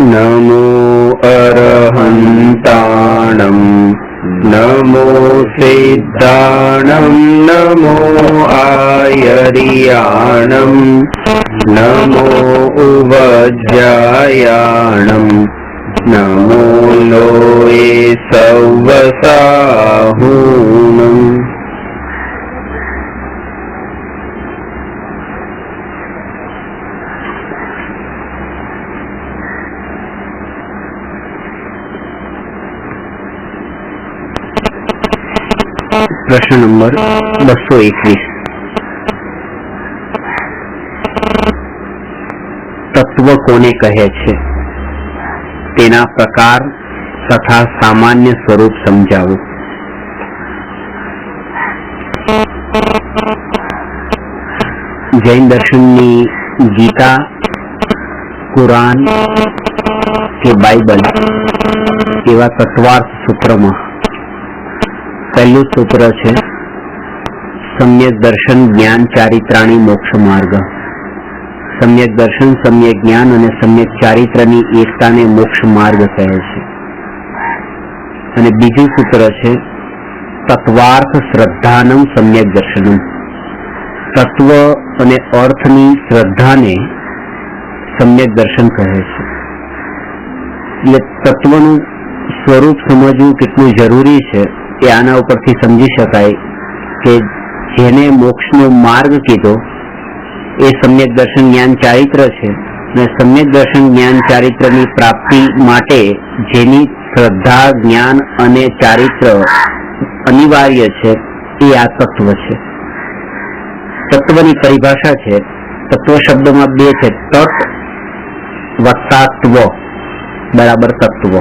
नमो अरहन्ताणं नमो सिद्धाणं नमो आयर्याणं नमो उवज्रायाणं नमो लोये सव्वसाहूणम्। प्रश्न नंबर 221। तत्व कोने कहे छे तेना प्रकार तथा सामान्य स्वरूप समजावो। जैन दर्शननी गीता, कुरान के बाइबल एवा तत्वार्थ सूत्र में पहलू सूत्र है सम्यक दर्शन ज्ञान चारित्राणी मोक्ष मार्ग। सम्यक दर्शन, सम्यक ज्ञान और सम्यक चारित्रनी एकता ने मोक्ष मार्ग कहे छे। अने बीजू सूत्र है तत्वार्थ श्रद्धानम सम्यक दर्शनम। तत्व और अर्थनी श्रद्धा ने सम्यक दर्शन कहे छे। એટલે તત્વનું સ્વરૂપ સમજવું કેટલું જરૂરી છે એ આના ઉપરથી સમજી શકાય કે જેને મોક્ષનો માર્ગ કીધો એ સમ્યક દર્શન જ્ઞાન ચારિત્ર છે અને સમ્યક દર્શન જ્ઞાન ચારિત્રની પ્રાપ્તિ માટે જેની શ્રદ્ધા જ્ઞાન અને ચારિત્ર અનિવાર્ય છે એ આ તત્વ છે। તત્વની પરિભાષા છે, તત્વ શબ્દમાં બે છે, તત્ વત્તા ત્વ બરાબર તત્વ।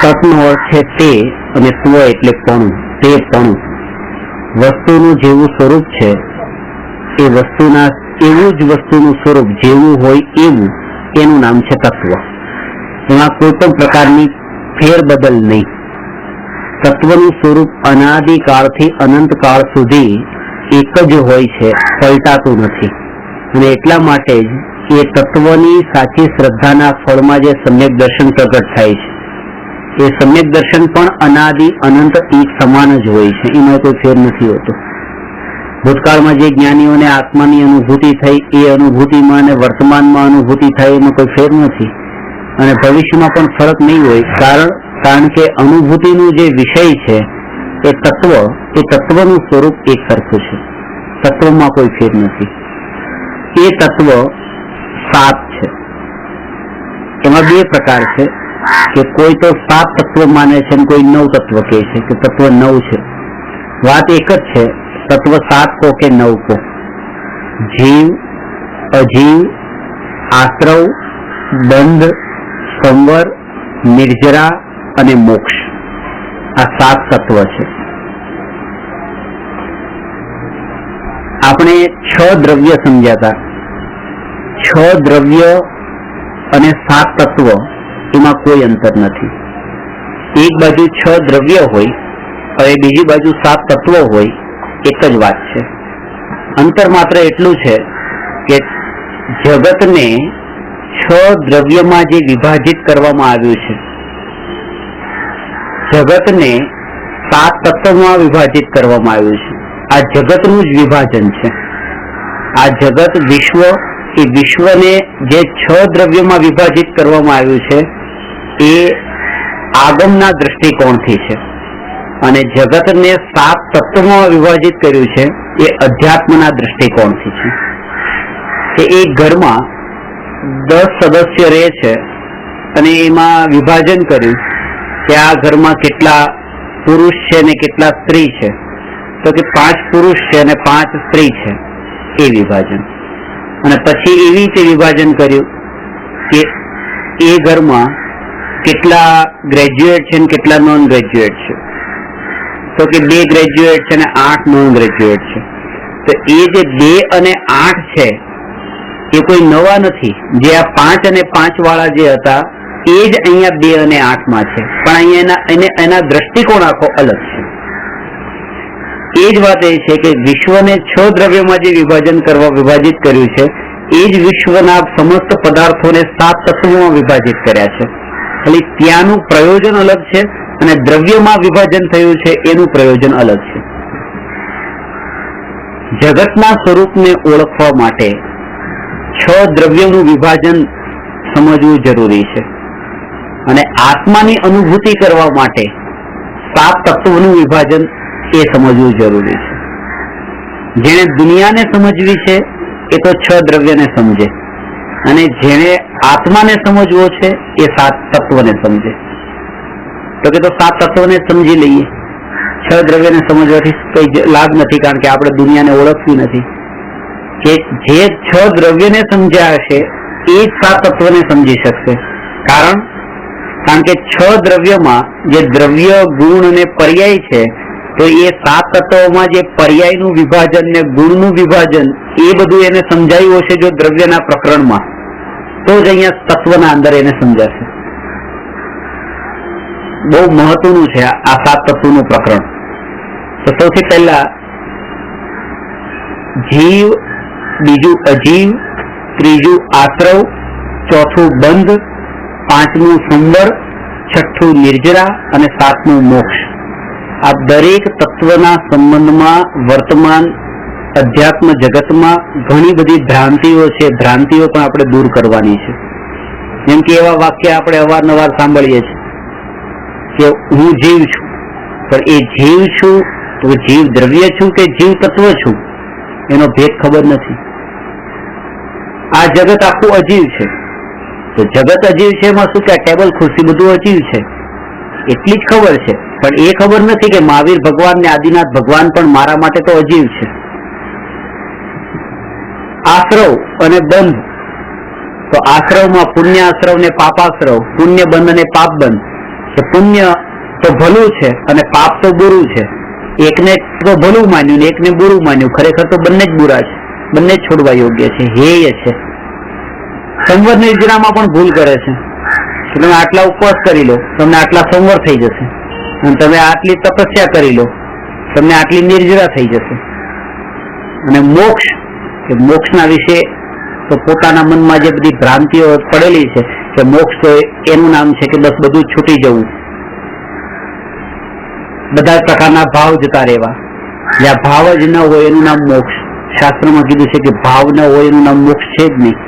તત્વનો અર્થ છે તે અને ત્વ એટલે પણું, તે પણું। વસ્તુનું જેવું સ્વરૂપ છે એ વસ્તુના એવું જ વસ્તુનું સ્વરૂપ જેવું હોય એવું એનું નામ છે તત્વ। એમાં કોઈ પણ પ્રકારની ફેરબદલ નહીં। તત્વનું સ્વરૂપ અનાદિકાળથી અનંત કાળ સુધી એક જ હોય છે, પલટાતું નથી। અને એટલા માટે જ એ તત્વની સાચી શ્રદ્ધાના ફળમાં જે સમ્યક દર્શન પ્રગટ થાય છે એ સમ્યક દર્શન પણ અનાદિ અનંત એક સમાન જ હોય છે, એમાં કોઈ ફેર નથી હોતો। ભૂતકાળમાં જે જ્ઞાનીઓને આત્માની અનુભૂતિ થઈ એ અનુભૂતિમાં અને વર્તમાનમાં અનુભૂતિ થાય એમાં કોઈ ફેર નથી અને ભવિષ્યમાં પણ ફરક નહીં હોય। કારણ કે અનુભૂતિનું જે વિષય છે એ તત્વનું સ્વરૂપ એક સરખું છે, તત્વમાં કોઈ ફેર નથી। એ તત્વ 7 છે। એમાં બે પ્રકાર છે કે કોઈ તો 7 તત્વ માને છે અને કોઈ 9 તત્વ કહે છે કે તત્વ 9 છે। વાત એક જ છે, તત્વ 7 को કે 9 को। जीव, अजीव, आश्रव, बंध, संवर, निर्जरा અને મોક્ષ આ 7 તત્વ છે। આપણે 6 દ્રવ્ય સમજ્યા, 6 દ્રવ્ય અને 7 તત્વ એમાં કોઈ અંતર નથી। એક બાજુ 6 દ્રવ્ય હોય અને બીજી બાજુ 7 તત્વ હોય, એક જ વાત છે। અંતર માત્ર એટલું છે કે જગતને 6 દ્રવ્યમાં જે વિભાજિત કરવામાં આવ્યું છે, જગતને 7 તત્વમાં વિભાજિત કરવામાં આવ્યું છે। આ જગતનું જ વિભાજન છે। આ જગત વિશ્વ, એ વિશ્વને જે 6 દ્રવ્યમાં વિભાજિત કરવામાં આવ્યું છે એ આગમના દ્રષ્ટિકોણથી છે અને જગતને 7 તત્વમાં વિભાજિત કર્યું છે એ અધ્યાત્મના દ્રષ્ટિકોણથી છે। કે એક ઘરમાં 10 સદસ્ય રહે છે અને એમાં વિભાજન કર્યું કે આ ઘરમાં કેટલા પુરુષ છે અને કેટલા સ્ત્રી છે, તો કે 5 પુરુષ છે અને 5 સ્ત્રી છે, એ વિભાજન। અને પછી એવી રીતે વિભાજન કર્યું કે એ ઘરમાં કેટલા ગ્રેજ્યુએટ છે અને કેટલા નોન ગ્રેજ્યુએટ છે, તો કે 2 ગ્રેજ્યુએટ છે અને 8 નોન ગ્રેજ્યુએટ છે। તો એ જે 2 અને 8 છે એ કોઈ નવા નથી। જે આ 5 અને 5 વાળા જે હતા એ જ અહીંયા 2 અને 8 માં છે, પણ અહીંયા એના દ્રષ્ટિકોણ આખો અલગ છે। એ જ વાત એ છે કે વિશ્વને 6 દ્રવ્યોમાં જે વિભાજિત કર્યું છે એ જ વિશ્વના સમસ્ત પદાર્થોને 7 તત્વોમાં વિભાજિત કર્યા છે. ખાલી ત્યાંનું પ્રયોજન અલગ છે અને દ્રવ્યમાં વિભાજન થયું છે એનું પ્રયોજન અલગ છે. જગતના સ્વરૂપને ઓળખવા માટે 6 દ્રવ્યોનું વિભાજન સમજવું જરૂરી છે અને આત્માની અનુભૂતિ કરવા માટે 7 તત્વોનું વિભાજન એ સમજવું જરૂરી છે. જેને દુનિયાને સમજવી છે એ તો 6 દ્રવ્યને સમજે અને જેને આત્માને સમજવો છે એ 7 તત્વને સમજે. તો કે તો 7 તત્વને સમજી લઈએ, 6 દ્રવ્યને સમજવાથી કઈ લાભ નથી, કારણ કે આપણે દુનિયાને ઓળખવી નથી. કે જે 6 દ્રવ્યને સમજ્યા હશે એ જ 7 તત્વને સમજી શકશે. કારણ કે 6 દ્રવ્યમાં જે દ્રવ્ય, ગુણ અને પર્યાય છે, તો એ 7 તત્વોમાં જે પર્યાયનું વિભાજન ને ગુણનું વિભાજન એ બધું એને સમજાયું હશે જો દ્રવ્યના પ્રકરણમાં, તો જ અહીંયા તત્વના અંદર એને સમજાશે. બહુ મહત્વનું છે આ 7 તત્વોનું પ્રકરણ. તો સૌથી પહેલા જીવ, બીજું અજીવ, ત્રીજું આશ્રવ, ચોથું બંધ, પાંચમું સંવર, છઠ્ઠું નિર્જરા અને સાતમું મોક્ષ. આ દરેક તત્વના સંબંધમાં વર્તમાન અધ્યાત્મ જગતમાં ઘણી બધી ભ્રાંતિઓ છે. ભ્રાંતિઓ પણ આપણે દૂર કરવાની છે. જેમ કે એવા વાક્ય આપણે અવારનવાર સાંભળીએ છીએ કે હું જીવ છું, પણ એ જીવ છું તો જીવ દ્રવ્ય છું કે જીવ તત્વ છું એનો ભેદ ખબર નથી. આ જગત આખું અજીવ છે, તો જગત અજીવ છે એમાં શું કે ટેબલ ખુરશી બધું અજીવ છે એટલી જ ખબર છે, પણ એ ખબર નથી કે મહાવીર ભગવાન ને આદિનાથ ભગવાન પણ મારા માટે તો અજીવ છે. આશ્રવ અને બંધ, તો આશ્રવમાં પુણ્ય આશ્રવ ને પાપાશ્રવ, પુણ્ય બંધ અને પાપ બંધ. કે પુણ્ય તો ભલું છે અને પાપ તો બુરું છે. એકને તો ભલું માન્યું ને એકને બુરું માન્યું, ખરેખર તો બંને જ બુરા છે, બંને જ છોડવા યોગ્ય છે, હેય છે. સંવર નિર્જરામાં પણ ભૂલ કરે છે કે તમે આટલા ઉપવાસ કરી લો તમને આટલા સંવર થઈ જશે, અને તમે આટલી તપસ્યા કરી લો તમને આટલી નિર્જરા થઈ જશે. અને મોક્ષ, કે મોક્ષના વિશે તો પોતાના મનમાં જે બધી ભ્રાંતિઓ પડેલી છે કે મોક્ષ તો એનું નામ છે કે બસ બધું છૂટી જવું, બધા પ્રકારના ભાવ જતા રહેવા. જ્યાં ભાવ જ ન હોય એનું નામ મોક્ષ. શાસ્ત્રમાં કીધું છે કે ભાવ ન હોય એનું નામ મોક્ષ છે જ નહીં.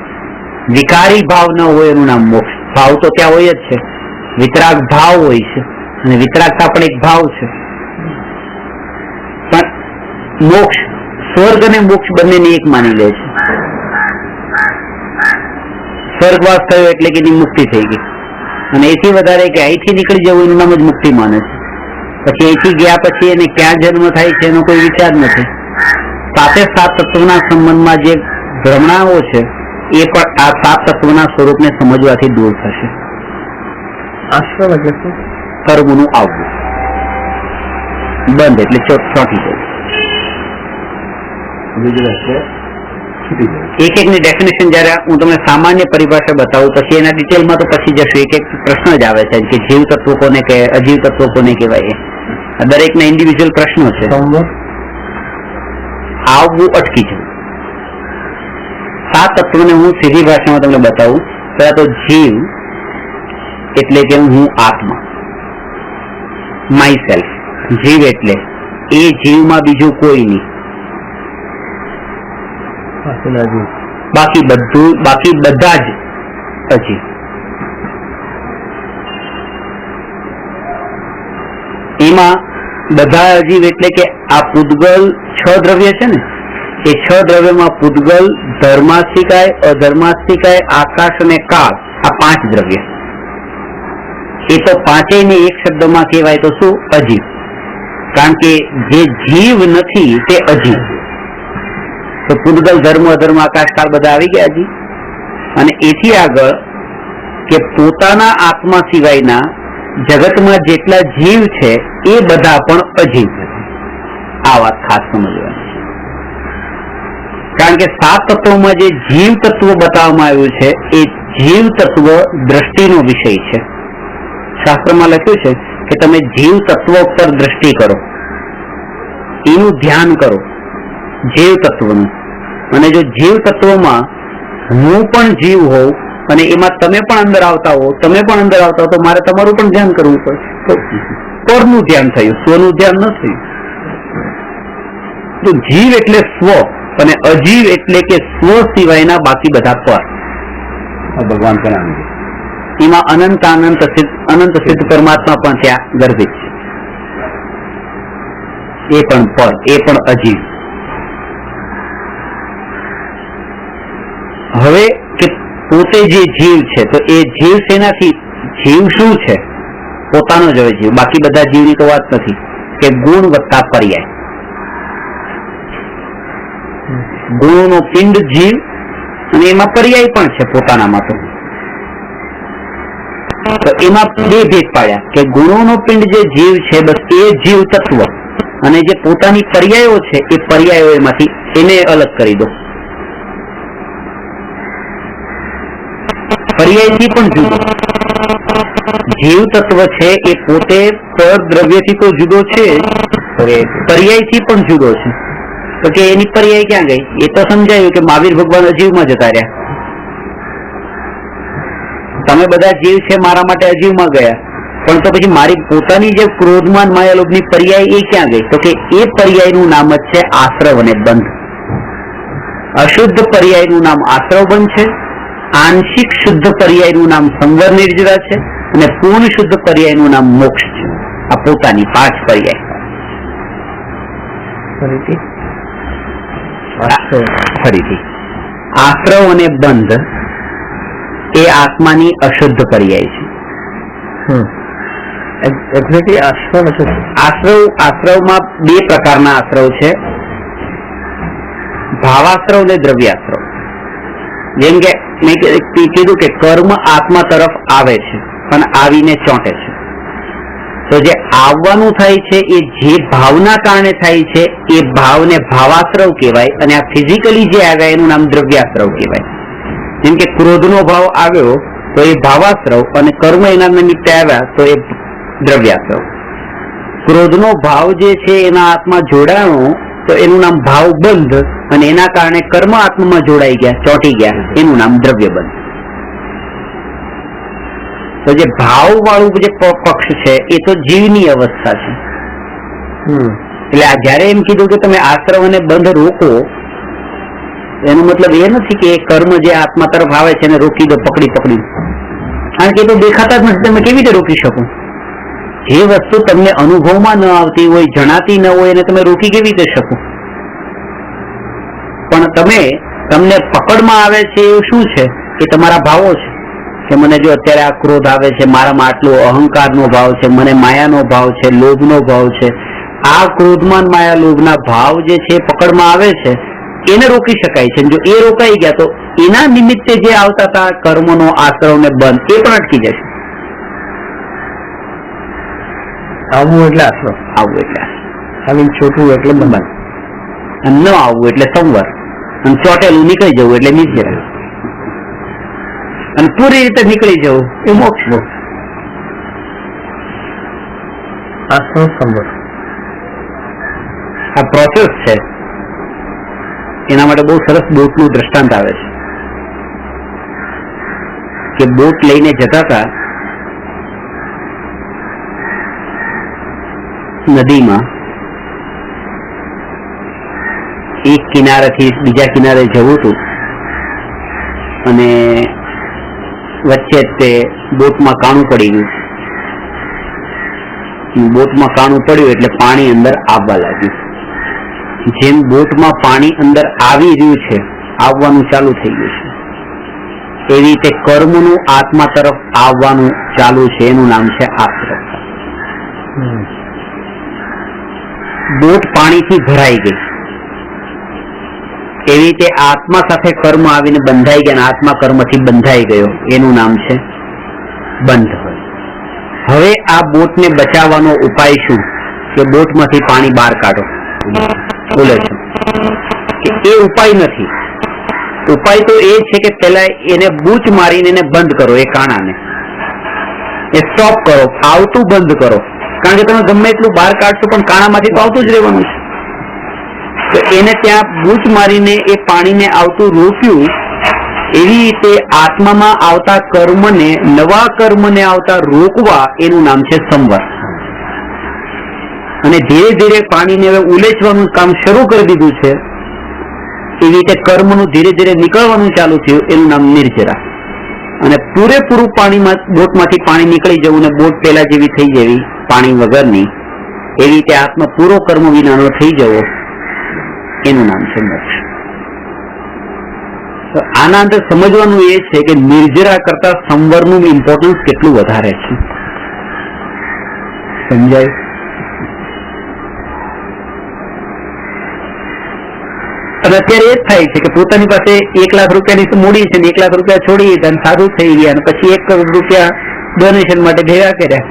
વિકારી ભાવ ન હોય એનું નામ મોક્ષ. ભાવ તો ત્યાં હોય જ છે, વિતરાગ ભાવ હોય છે અને વિતરાગતા પણ એક ભાવ છે. પણ મોક્ષ, સ્વર્ગ અને મોક્ષ બંનેને એક માની લે છે. સ્વર્ગવાસ થયો એટલે કે એની મુક્તિ થઈ ગઈ, અને એથી વધારે કે અહીંથી નીકળી જવું એનું નામ જ મુક્તિ માને છે. પછી અહીંથી ગયા પછી એને ક્યાં જન્મ થાય છે એનો કોઈ વિચાર નથી. 7 તત્વના સંબંધમાં જે ભ્રમણાઓ છે એ પણ આ 7 તત્વના સ્વરૂપને સમજવાથી દૂર થશે. આશ્રમ એટલે શું? કર્મનું આવવું. બંધ એટલે ચોંટી જવું. એક એકની ડેફિનેશન જયારે હું તમને સામાન્ય પરિભાષા બતાવું પછી એના ડિટેલમાં તો પછી જશું. એક એક પ્રશ્ન જ આવે છે કે જીવ તત્વ કોને કહે, અજીવ તત્વ કોને કહેવાય. દરેકના ઇન્ડિવિજ્યુઅલ પ્રશ્નો છે. આવવું, અટકી જવું. 7 તત્વોને હું સીધી ભાષામાં તમને બતાવું. પહેલા તો જીવ એટલે કે હું આત્મા, માય સેલ્ફ. જીવ એટલે એ જીવમાં બીજું કોઈ નહીં, બાકી બધા જ અજીવ. એમાં બધા અજીવ એટલે કે આ પૂતગલ 6 દ્રવ્ય છે ને, એ 6 દ્રવ્યમાં પૂતગલ, ધર્માસ્તિકાય, અધર્માસ્તિકાય, આકાશ અને કાળ, આ 5 દ્રવ્ય. એ તો પાંચેયને એક શબ્દમાં કહેવાય તો શું? અજીવ. કારણ કે જે જીવ નથી તે અજીવ. તો પૂતગલ, ધર્મ, અધર્મ, આકાશ, કાળ બધા આવી ગયા હજી. અને એથી આગળ કે પોતાના આત્મા સિવાયના જગતમાં જેટલા જીવ છે એ બધા પણ અજીવ છે. આ વાત ખાસ સમજવાની. કારણ કે 7 તત્વોમાં જે જીવ તત્વ બતાવવામાં આવ્યું છે એ જીવ તત્વ દ્રષ્ટિનો વિષય છે. શાસ્ત્રમાં લખ્યું છે કે તમે જીવ તત્વ પર દ્રષ્ટિ કરો, એનું ધ્યાન કરો, જીવ તત્વનું. અને જો જીવ તત્વમાં હું પણ જીવ હોઉં અને એમાં તમે પણ અંદર આવતા હો, તો મારે તમારું પણ ધ્યાન કરવું પડે. તો પરનું ધ્યાન થયું, સ્વનું ધ્યાન ન થયું. તો જીવ એટલે સ્વ અને અજીવ એટલે કે સ્વ સિવાયના બાકી બધા પર. ભગવાન પણ એમાં અનંત સિદ્ધ પરમાત્મા પણ ત્યાં ગર્ભિત છે. એ પણ પર, એ પણ અજીવ. હવે કે પોતે જે જીવ છે, તો એ જીવ શેનાથી, જીવ શું છે? પોતાનો જ હવે જીવ, બાકી બધા જીવની તો વાત નથી. કે ગુણ વત્તા પર્યાય. ગુણોનો પિંડ જીવ અને એમાં પર્યાય પણ છે પોતાનામાં. તો એમાં બે ભેદ પાડ્યા કે ગુણોનો પિંડ જે જીવ છે બસ એ જીવ તત્વ, અને જે પોતાની પર્યાયો છે એ પર્યાયો એમાંથી એને અલગ કરી દો. પર્યાયથી પણ જુદો જીવ તત્વ છે એ પોતે પર દ્રવ્યથી તો જુદો છે, પર્યાયથી પણ જુદો છે. તો કે એની પર્યાય ક્યાં ગઈ? એ તો સમજાયું કે મહાવીર ભગવાન અજીવમાં જતા રહ્યા. તમે બધા જીવ છે મારા માટે અજીવમાં ગયા, પણ તો પછી મારી પોતાની જે ક્રોધમાન માયાલોભની પર્યાય એ ક્યાં ગઈ? તો કે એ પર્યાયનું નામ જ છે આશ્રવ અને બંધ. અશુદ્ધ પર્યાયનું નામ આશ્રવ બંધ છે, આંશિક શુદ્ધ પર્યાયનું નામ સંવર નિર્જરા છે, અને પૂર્ણ શુદ્ધ પર્યાયનું નામ મોક્ષ છે. આ પોતાની 5 પર્યાય. ફરીથી આશ્રવ અને બંધ એ આત્માની અશુદ્ધ પર્યાય છે. આશ્રવમાં 2 પ્રકારના આશ્રવ છે, ભાવાશ્રવ અને દ્રવ્યાશ્રવ. જેમ કે મેં કીધું કે કર્મ આત્મા તરફ આવે છે પણ આવીને ચોંટે છે. તો જે આવવાનું થાય છે એ જે ભાવના કારણે થાય છે એ ભાવને ભાવાશ્રવ કહેવાય, અને આ ફિઝિકલી જે આવ્યા એનું નામ દ્રવ્યાશ્રવ કહેવાય. જેમ કે ક્રોધનો ભાવ આવ્યો તો એ ભાવાશ્રવ, અને કર્મ એના નિમિત્તે આવ્યા તો એ દ્રવ્યાશ્રવ. ક્રોધનો ભાવ જે છે એના આત્મા જોડાણો તો એનું નામ ભાવ બંધ, અને એના કારણે કર્મ આત્મામાં જોડાઈ ગયા, ચોંટી ગયા, એનું નામ દ્રવ્ય બંધ. તો જે ભાવ વાળું જે પક્ષ છે એ તો જીવની અવસ્થા છે. એટલે આ જયારે એમ કીધું કે તમે આશ્રવ અને બંધ રોકો, એનો મતલબ એ નથી કે કર્મ જે આત્મા તરફ આવે છે એને રોકી દો પકડી. કારણ કે એ તો દેખાતા જ નથી, તમે કેવી રીતે રોકી શકો? જે વસ્તુ તમને અનુભવમાં ન આવતી હોય, જણાતી ન હોય, એને તમે રોકી કેવી રીતે શકો? પણ તમને પકડમાં આવે છે એવું શું છે? એ તમારા ભાવો છે. કે મને જો અત્યારે આ ક્રોધ આવે છે, મારામાં આટલો અહંકારનો ભાવ છે, મને માયાનો ભાવ છે, લોભનો ભાવ છે. આ ક્રોધમાન માયા લોભના ભાવ જે છે પકડમાં આવે છે, એને રોકી શકાય છે. જો એ રોકાઈ ગયા તો એના નિમિત્તે જે આવતા હતા કર્મનો આશ્રવ ને બંધ, એ પણ અટકી જશે. આવવું એટલે આશ્રવ, આવવું એટલે આવી છોટું એટલે બંધ, અને ન આવવું એટલે સંવર, અને ચોટેલું નીકળી જવું એટલે નિર્જરા, અને પૂરી રીતે નીકળી જવું એ મોક્ષ. આશ્રવ સંવર આ પ્રોસેસ છે. એના માટે બહુ સરસ બોટનું દ્રષ્ટાંત આવે છે કે બોટ લઈને જતા હતા નદીમાં, એક કિનારેથી બીજા કિનારે જવું હતું, અને વચ્ચે તે બોટમાં કાણું પડી ગયું. બોટમાં કાણું પડ્યું એટલે પાણી અંદર આવવા લાગ્યું. જેમ બોટમાં પાણી અંદર આવી રહ્યું છે, આવવાનું ચાલુ થઈ ગયું છે, એવી રીતે કર્મનું આત્મા તરફ આવવાનું ચાલુ છે. એનું નામ છે આશ્રવ. બોટ પાણીથી ભરાઈ ગઈ, એવી રીતે આત્મા સાથે કર્મ આવીને બંધાઈ ગયા, આત્મા કર્મથી બંધાઈ ગયો, એનું નામ છે બંધ. હવે આ બોટને બચાવવાનો ઉપાય શું? કે બોટમાંથી પાણી બહાર કાઢો. બોલે છે એ ઉપાય નથી. ઉપાય તો એ છે કે પેલા એને બૂચ મારીને એને બંધ કરો, એ કાણાને એ સ્ટોપ કરો, આવતું બંધ કરો. કારણ કે તમે ગમે એટલું બહાર કાઢશો પણ કાણામાંથી તો આવતું જ રહેવાનું છે. તો એને ત્યાં બૂચ મારીને એ પાણીને આવતું રોક્યું, એવી રીતે આત્મામાં આવતા કર્મને, નવા કર્મને આવતા રોકવા એનું નામ છે સંવર. અને ધીરે ધીરે પાણીને હવે ઉલેચવાનું કામ શરૂ કરી દીધું છે. એવી રીતે કર્મનું ધીરે ધીરે નીકળવાનું ચાલુ થયું, એનું નામ નિર્જરા. અને પૂરેપૂરું પાણીમાં, બોટમાંથી પાણી નીકળી જવું ને બોટ પેલા જેવી થઈ જવી પાણી વગરની, એવી રીતે આત્મા પૂરો કર્મ વિનાનો થઈ જવો, એનું નામ છે મોક્ષ. આના અંદર સમજવાનું એ છે કે નિર્જરા કરતા સંવરનું ઇમ્પોર્ટન્સ કેટલું વધારે છે. સમજાય? અને અત્યારે એ જ થાય છે કે પોતાની પાસે 1 લાખ રૂપિયાની મૂડી છે ને 1 લાખ રૂપિયા છોડી અને સારું થઈ ગયા અને પછી 1 કરોડ રૂપિયા ડોનેશન માટે ભેગા કર્યા.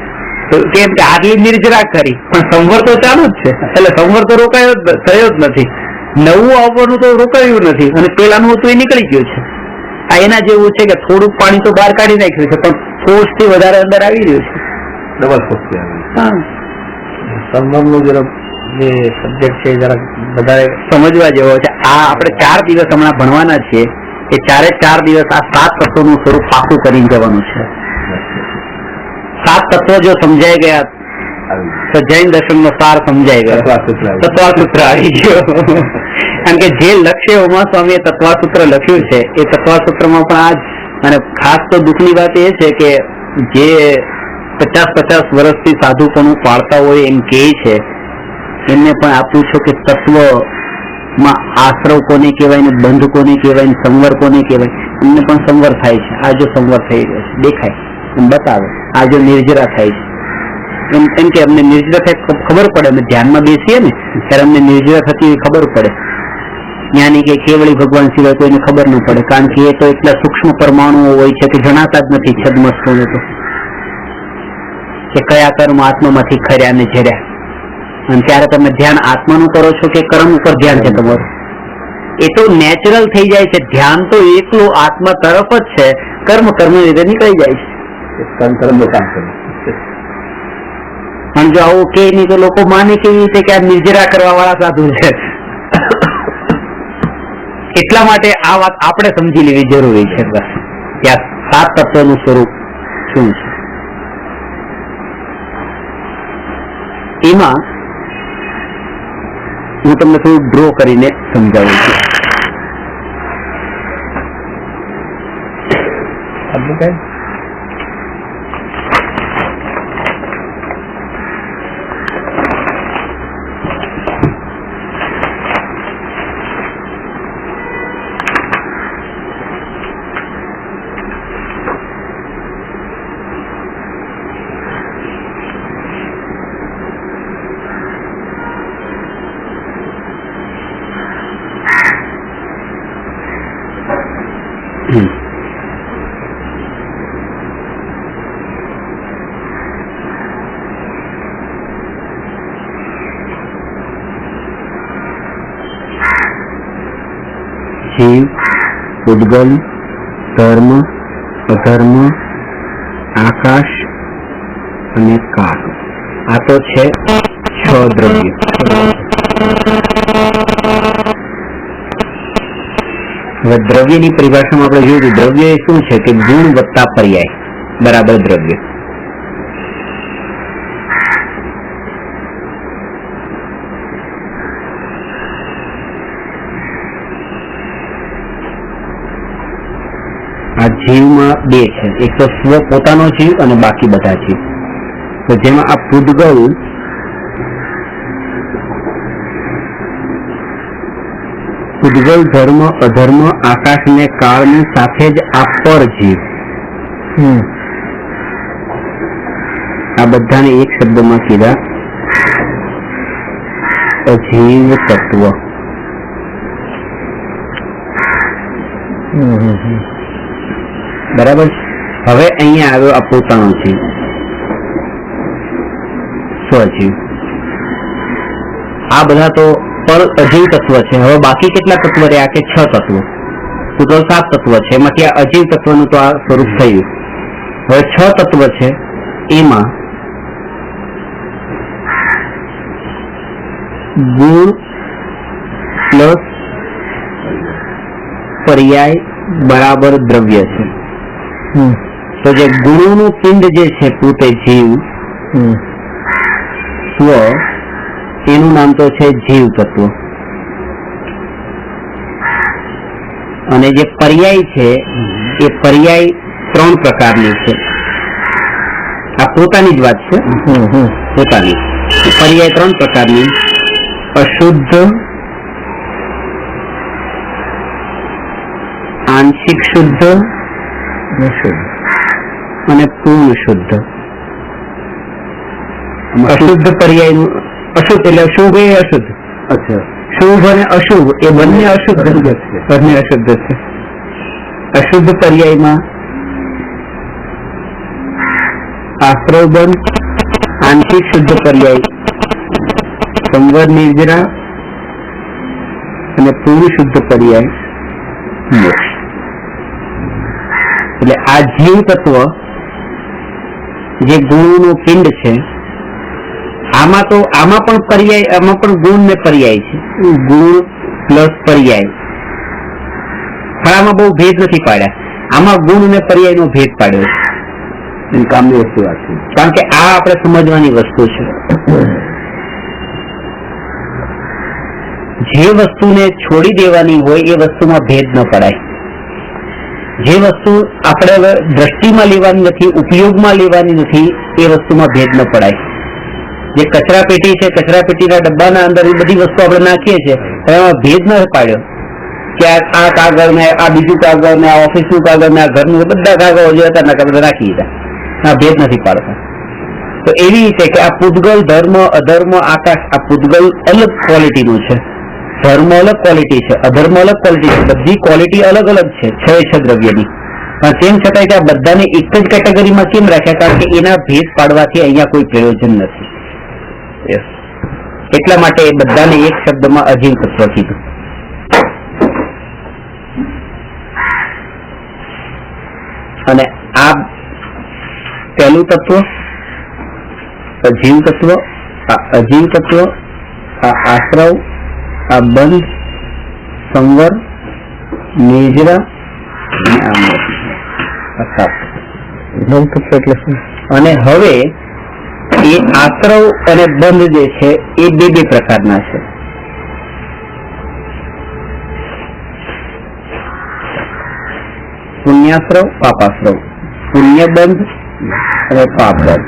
કેમ કે આટલી નિર્જરા કરી, પણ સંવર તો ચાલુ જ છે. એટલે સંવર તો રોકાયો થયો જ નથી. નવું આવવાનું તો રોકાયું નથી અને પેલાનું હતું એ નીકળી ગયું છે. આ એના જેવું છે કે થોડુંક પાણી તો બહાર કાઢી નાખ્યું છે, પણ ફોર્સ થી વધારે અંદર આવી રહ્યું છે. ડબલ ફોર્સ થી આવી. સંવરનું જરા જે સબ્જેક્ટ છે જરા વધારે સમજવા જેવો છે. આ આપણે 4 દિવસ હમણાં ભણવાના છીએ. એ 4 દિવસ આ 7 તત્વોનું સ્વરૂપ પાકું કરીને જવાનું છે. 7 તત્વો જો સમજાઈ ગયા તો જૈન દર્શન નો સાર સમજાઈ ગયો. તત્વાસૂત્ર આવી ગયો. કારણ કે જે લક્ષ્ય ઉમા સ્વામીએ તત્વાસૂત્ર લખ્યું છે એ તત્વાસૂત્રમાં પણ આ જ. અને ખાસ તો દુઃખની વાત એ છે કે જે 50 વર્ષથી સાધુપણું પાળતા હોય એમ કહે છે, એમને પણ આપું છું કે તત્વમાં આશ્રવ કોને કહેવાય ને બંધ કોને કહેવાય ને સંવર કોને કહેવાય. એમને પણ સંવર થાય છે. આ જો સંવર થઈ રહ્યો છે દેખાય એમ બતાવે. આ જો નિર્જરા થાય છે એમ કે અમને નિર્જરા થાય ખબર પડે. અમે ધ્યાનમાં બેસીએ ને ત્યારે અમને નિર્જરા થતી ખબર પડે. જ્ઞાની કે કેવળી ભગવાન સિવાય કોઈને ખબર ન પડે, કારણ કે એ તો એટલા સૂક્ષ્મ પરમાણુઓ હોય છે કે જણાતા જ નથી છદ્મસ્તોને તો, કે કયા કર્મ આત્મામાંથી ખર્યા ને ઝર્યા. અને ત્યારે તમે ધ્યાન આત્માનું કરો છો કે કર્મ ઉપર ધ્યાન છે તમારું, એ તો નેચરલ થઈ જાય છે. ધ્યાન તો એકલું આત્મા તરફ જ છે, કર્મ રીતે નીકળી જાય છે. અને જો આવું કે નહીં તો લોકો માને કેવી રીતે કે આ નિર્જરા કરવા વાળા સાધુ છે. એટલા માટે આ વાત આપણે સમજી લેવી જરૂરી છે. બસ ત્યાં 7 તત્વોનું સ્વરૂપ શું છે એમાં હું તમને થોડું ડ્રો કરીને સમજાવું છું. જીવ, ઉદ્ગલ, ધર્મ, અધર્મ, આકાશ અને કાળ. આ તો છે 6 દ્રવ્ય. હવે દ્રવ્યની પરિભાષામાં આપણે જોયું દ્રવ્ય એ શું છે કે ગુણ વત્તા પર્યાય બરાબર દ્રવ્ય. આ જીવમાં 2 છે, એક તો સ્વ પોતાનો જીવ અને બાકી બધા જીવ. તો જેમાં આ પૂદગલ ધર્મ, અધર્મ, આકાશ ને કાળ ની સાથે જ આ પર જીવ, આ બધાને એક શબ્દમાં કીધા અજીવ તત્વ. બરાબર. હવે અહીંયા આવ્યો આ પોતાનો જીવ, સ્વજીવ. આ બધા તો પર અજીવ તત્વ છે. હવે બાકી કેટલા તત્વ રહ્યા કે 6 તત્વો. તો 7 તત્વ છે, એમાંથી આ અજીવ તત્વનું તો આ સ્વરૂપ થયું. હવે 6 તત્વ છે, એમાં ગુણ પ્લસ પર્યાય બરાબર દ્રવ્ય છે. તો જે ગુણોનું પિંડ જે છે પોતે જીવ સ્વ, એનું નામ તો છે જીવ તત્વ. અને જે પર્યાય છે એ પર્યાય 3 પ્રકારની છે. આ પોતાની જ વાત છે, પોતાની. પર્યાય 3 પ્રકારની: અશુદ્ધ, આંશિક શુદ્ધ અને પૂર્ણ શુદ્ધ. અશુદ્ધ પર્યાય, અશુદ્ધ એટલે શુભ એ અશુદ્ધ. અચ્છા, શુભ અને અશુભ એ બંને અશુદ્ધ છે. બંને અશુદ્ધ છે. અશુદ્ધ પર્યાયમાં આશ્રવબંધ, આંશિક શુદ્ધ પર્યાય સંવર નિર્જરા અને પૂર્ણ શુદ્ધ પર્યાય મોક્ષ. એટલે આ જીવ તત્વ જે ગુણોનું પિંડ છે, આમાં પણ પર્યાય, આમાં પણ ગુણ ને પર્યાય છે. ગુણ પ્લસ પર્યાય. પણ આમાં બહુ ભેદ નથી પાડ્યા. આમાં ગુણ અને પર્યાય નો ભેદ પાડ્યો છે. કામની વસ્તુ વાત છે, કારણ કે આ આપણે સમજવાની વસ્તુ છે. જે વસ્તુને છોડી દેવાની હોય એ વસ્તુમાં ભેદ ન પડાય. જે વસ્તુ આપણે દ્રષ્ટિમાં લેવાની નથી, ઉપયોગમાં લેવાની નથી, એ વસ્તુમાં ભેદ ન પડાય. જે કચરા પેટી છે, કચરા પેટીના ડબ્બાના અંદર એ બધી વસ્તુ આપણે નાખીએ છીએ, એમાં ભેદ ન પાડ્યો કે આ કાગળ ને આ બીજું કાગળ ને આ ઓફિસનું કાગળ ને આ ઘરનું, બધા કાગળો જે હતા બધા રાખી દીધા. આ ભેદ નથી પાડતા. તો એવી રીતે કે આ પૂતગલ, ધર્મ, અધર્મ, આકાશ, આ પૂતગલ અલગ ક્વોલિટીનું છે, ધર્મ અલગ ક્વોલિટી છે, અધર્મ અલગ ક્વોલિટી છે. બધી ક્વોલિટી અલગ અલગ છે, છે દ્રવ્યની. પણ તેમ છતાં કે આ બધાને એક જ કેટેગરીમાં કેમ રાખ્યા? કારણ કે એના ભેદ પાડવાથી અહીંયા કોઈ પ્રયોજન નથી. એટલા માટે એ બધાને એક શબ્દમાં અજીવ તત્વ કીધું. અને આ પહેલું તત્વ અજીવ તત્વ, આ અજીવ તત્વ, આ આશ્રવ, આ બંધ, સંવર, નિજરા અને આ નવ તત્વ એટલે શું? અને હવે એ આશ્રવ અને બંધ જે છે એ બે પ્રકારના છે. પુણ્યાશ્રવ, પાપાશ્રવ. પુણ્ય બંધ અને પાપ બંધ.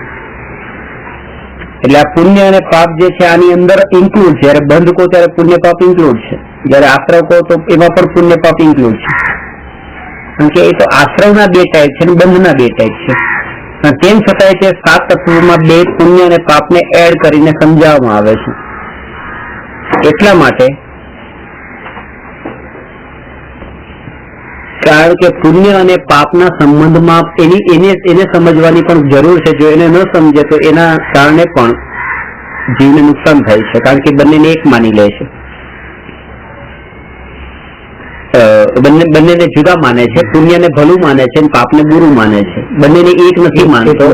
એટલે આ પુણ્ય અને પાપ જે છે આની અંદર ઇન્ક્લુડ છે. જયારે બંધ કહો ત્યારે પુણ્ય પાપ ઇન્ક્લુડ છે, જયારે આશ્રવ કહો તો એમાં પણ પુણ્ય પાપ ઇન્ક્લુડ છે. કારણ કે એ તો આશ્રવના 2 ટાઈપ છે અને બંધના 2 ટાઈપ છે. પણ તેમ છતાંય તે 7 તત્વોમાં 2 પુણ્ય અને પાપને એડ કરીને સમજાવવામાં આવે છે. એટલા માટે કારણ કે પુણ્ય અને પાપના સંબંધમાં એને સમજવાની પણ જરૂર છે. જો એને ન સમજે તો એના કારણે પણ જીવને નુકસાન થાય છે. કારણ કે બંનેને એક માની લે છે, બંનેને જુદા માને છે. પુણ્યને ભલું માને છે, પાપને બુરું માને છે. બંનેને એક નથી માનતો.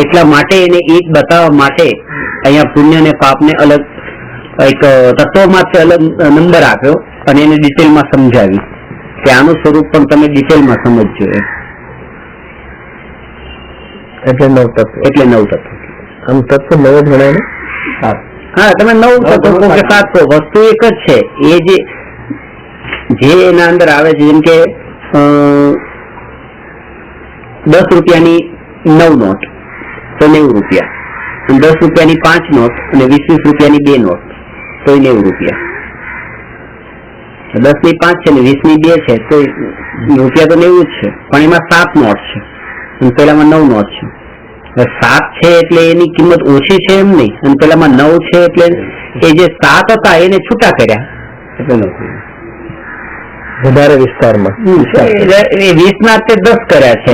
એટલા માટે એને એક બતાવવા માટે અહીંયા પુણ્ય અને પાપને અલગ એક તત્વમાં અલગ નંબર આપ્યો અને એને ડિટેલમાં સમજાવી કે આનું સ્વરૂપ પણ તમે ડિટેલમાં સમજજો. એટલે 9 તત્વ. એટલે 9 તત્વ. આમ તત્વ 9 જ ગણાય ને? હા, તમે 9 તત્વ કહો કે 7 કહો, વસ્તુ એક જ છે. એ જે એના અંદર આવે છે, જેમ કે 10 રૂપિયાની 9 નોટ તો 90 રૂપિયા, 10 રૂપિયાની 5 નોટ અને 20 રૂપિયાની 2 નોટ તો 90 રૂપિયા. 10 ની 5 છે ને 20 ની 2 છે તો રૂપિયા તો 90 જ છે. પણ એમાં 7 નોટ છે અને પેલામાં 9 નોટ છે. 7 છે એટલે એની કિંમત ઓછી છે એમ નહીં, અને પેલામાં 9 છે એટલે એ જે 7 હતા એને છૂટા કર્યા એટલે વધારે વિસ્તારમાં 20 ના 10 કર્યા છે,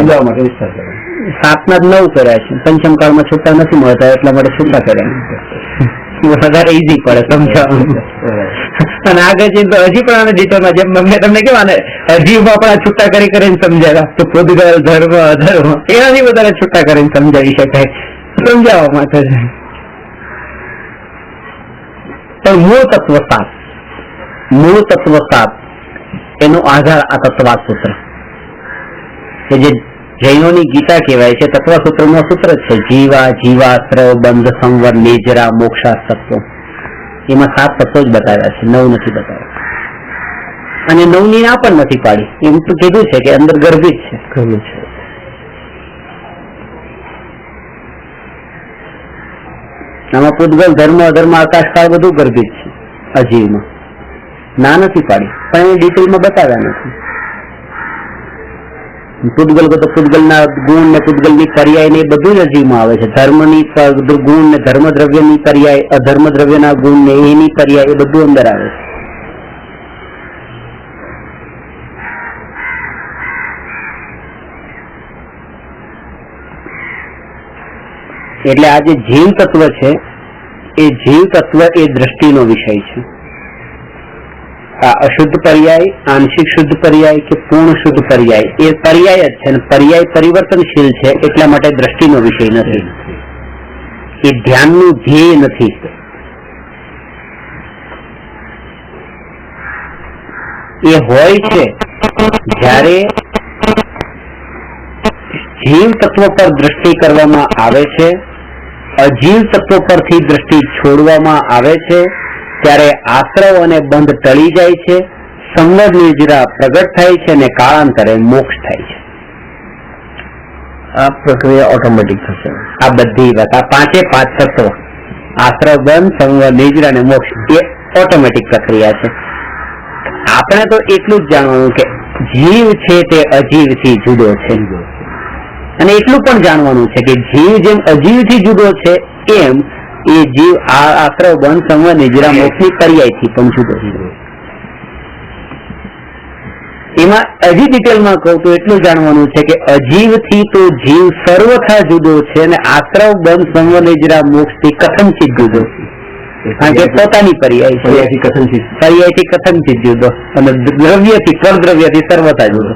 7 ના 9 કર્યા છે. પંચમ કાળમાં છૂટા નથી મળતા એટલા માટે છૂટા કર્યા. વધારે ઈઝી પડે સમજાવવાનું. અને આગળ જઈને તો હજી પણ ડિટેલમાં જેમ મેં તમને કેવા હજીમાં પણ છૂટા કરીને સમજાવ્યા તો પૂતગલ, ધર્મ, અધર્મ એનાથી વધારે છૂટા કરીને સમજાવી શકાય, સમજાવવા માટે. પણ મૂળ તત્વ 7 એનો આધાર આ તત્વાત સૂત્ર. કે જે જૈનોની ગીતા કહેવાય છે, તત્વસૂત્રનું સૂત્ર છે જીવા જીવાશ્રવ બંધ સંવર નિજરા મોક્ષા સત્વ. એમાં 7 તત્વો જ બતાવ્યા છે, 9 નથી બતાવ્યા. અને 9 ની ના પણ નથી પાડી, એમ તો કીધું છે કે અંદર ગર્ભિત છે. આમાં પૂતગલ ધર્મ અધર્મ આકાશકાળ બધું ગર્ભિત છે અજીવમાં. ના નથી પાડી પણ એ ડિટેલમાં બતાવ્યા નથી. પૂતગલ તો પૂતગલના ગુણ ને પૂતગલની પર્યાય ને એ બધું જ અજીવમાં આવે છે. ધર્મની ગુણ ને ધર્મ દ્રવ્યની પર્યાય, અધર્મ દ્રવ્યના ગુણ ને એની પર્યાય એ બધું અંદર આવે છે. એટલે આ જે જીવ તત્વ છે એ જીવ તત્વ એ દ્રષ્ટિનો વિષય છે. આ અશુદ્ધ પર્યાય, આંશિક શુદ્ધ પર્યાય કે પૂર્ણ શુદ્ધ પર્યાય એ પર્યાય જ છે, અને પર્યાય પરિવર્તનશીલ છે, એટલા માટે દ્રષ્ટિનો વિષય નથી. એ ધ્યાનનું ધ્યેય નથી. એ હોય છે જ્યારે જીવ તત્વ પર દ્રષ્ટિ કરવામાં આવે છે, અજીવ તત્વ પરથી દ્રષ્ટિ છોડવામાં આવે છે, ત્યારે આશ્રવ અને બંધ ટળી જાય છે, સંવર નિજરા પ્રગટ થાય છે અને કાળાંતરે મોક્ષ થાય છે. આ પ્રક્રિયા ઓટોમેટિક થશે. આ બધી વાત, આ 5 તત્વો આશ્રવ બંધ સંવર નિજરા અને મોક્ષ એ ઓટોમેટિક પ્રક્રિયા છે. આપણે તો એટલું જ જાણવાનું કે જીવ છે તે અજીવથી જુદો છે, અને એટલું પણ જાણવાનું છે કે જીવ જેમ અજીવથી જુદો છે એમ એ જીવ આશ્રવ બંધ સંવર નિજરા મોક્ષની પર્યાયથી પણ જુદો છે. એમાં હજી ડિટેલમાં કહું તો એટલું જાણવાનું છે કે અજીવથી તો જીવ સર્વથા જુદો છે, અને આશ્રવ બંધ સંવર નિજરા મોક્ષથી કથનચિત જુદો, કારણ કે પોતાની પર્યાય છે. પર્યાયથી કથનચિત જુદો, અને દ્રવ્યથી પરદ્રવ્યથી સર્વથા જુદો.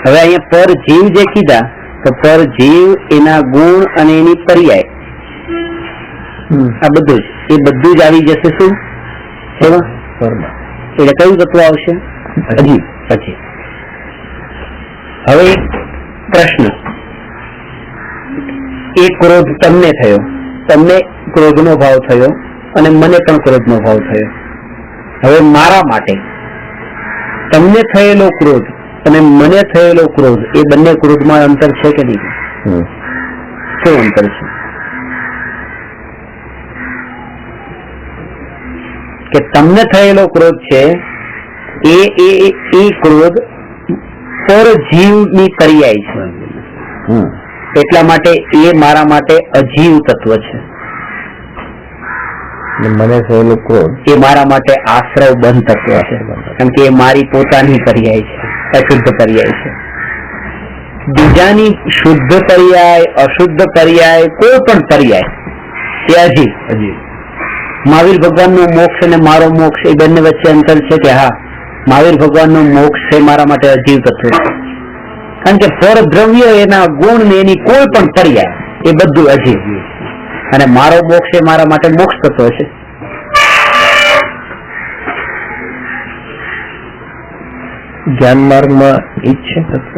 હવે અહીંયા પર જીવ જે કીધા, તો પર જીવ, એના ગુણ અને એની પર્યાય, આ બધું જ, એ બધું જ આવી જશે. શું એટલે કયું તત્વ આવશે? અજીવ. પછી હવે પ્રશ્ન, એ ક્રોધ તમને થયો, તમને ક્રોધનો ભાવ થયો અને મને પણ ક્રોધનો ભાવ થયો. હવે મારા માટે તમને થયેલો ક્રોધ અને મને થયેલો ક્રોધ, એ બંને ક્રોધમાં અંતર છે કે નહીં? શું અંતર છે? કે તમને થયેલો ક્રોધ છે એ ક્રોધ પર જીવની પર્યાય છે, એટલા માટે એ મારા માટે અજીવ તત્વ છે. મને થયેલો ક્રોધ એ મારા માટે આશ્રવ બંધ તત્વ છે, કારણ કે એ મારી પોતાની પર્યાય છે, અશુદ્ધ પર્યાય છે. બીજાની શુદ્ધ પર્યાય, અશુદ્ધ પર્યાય, કોઈ પણ પર્યાય એ અજીવ. મહાવીર ભગવાનનો મોક્ષ અને મારો મોક્ષ એ બંને વચ્ચે અંતર છે કે હા, મહાવીર ભગવાનનો મોક્ષ છે મારા માટે અજીવ તત્વ છે, કારણ કે પરદ્રવ્ય, એના ગુણ ને એની કોઈ પણ પર્યાય એ બધું અજીવ, અને મારો મોક્ષ એ મારા માટે મોક્ષ તત્વ છે. જ્ઞાન માર્ગમાં ઈચ્છે તત્વ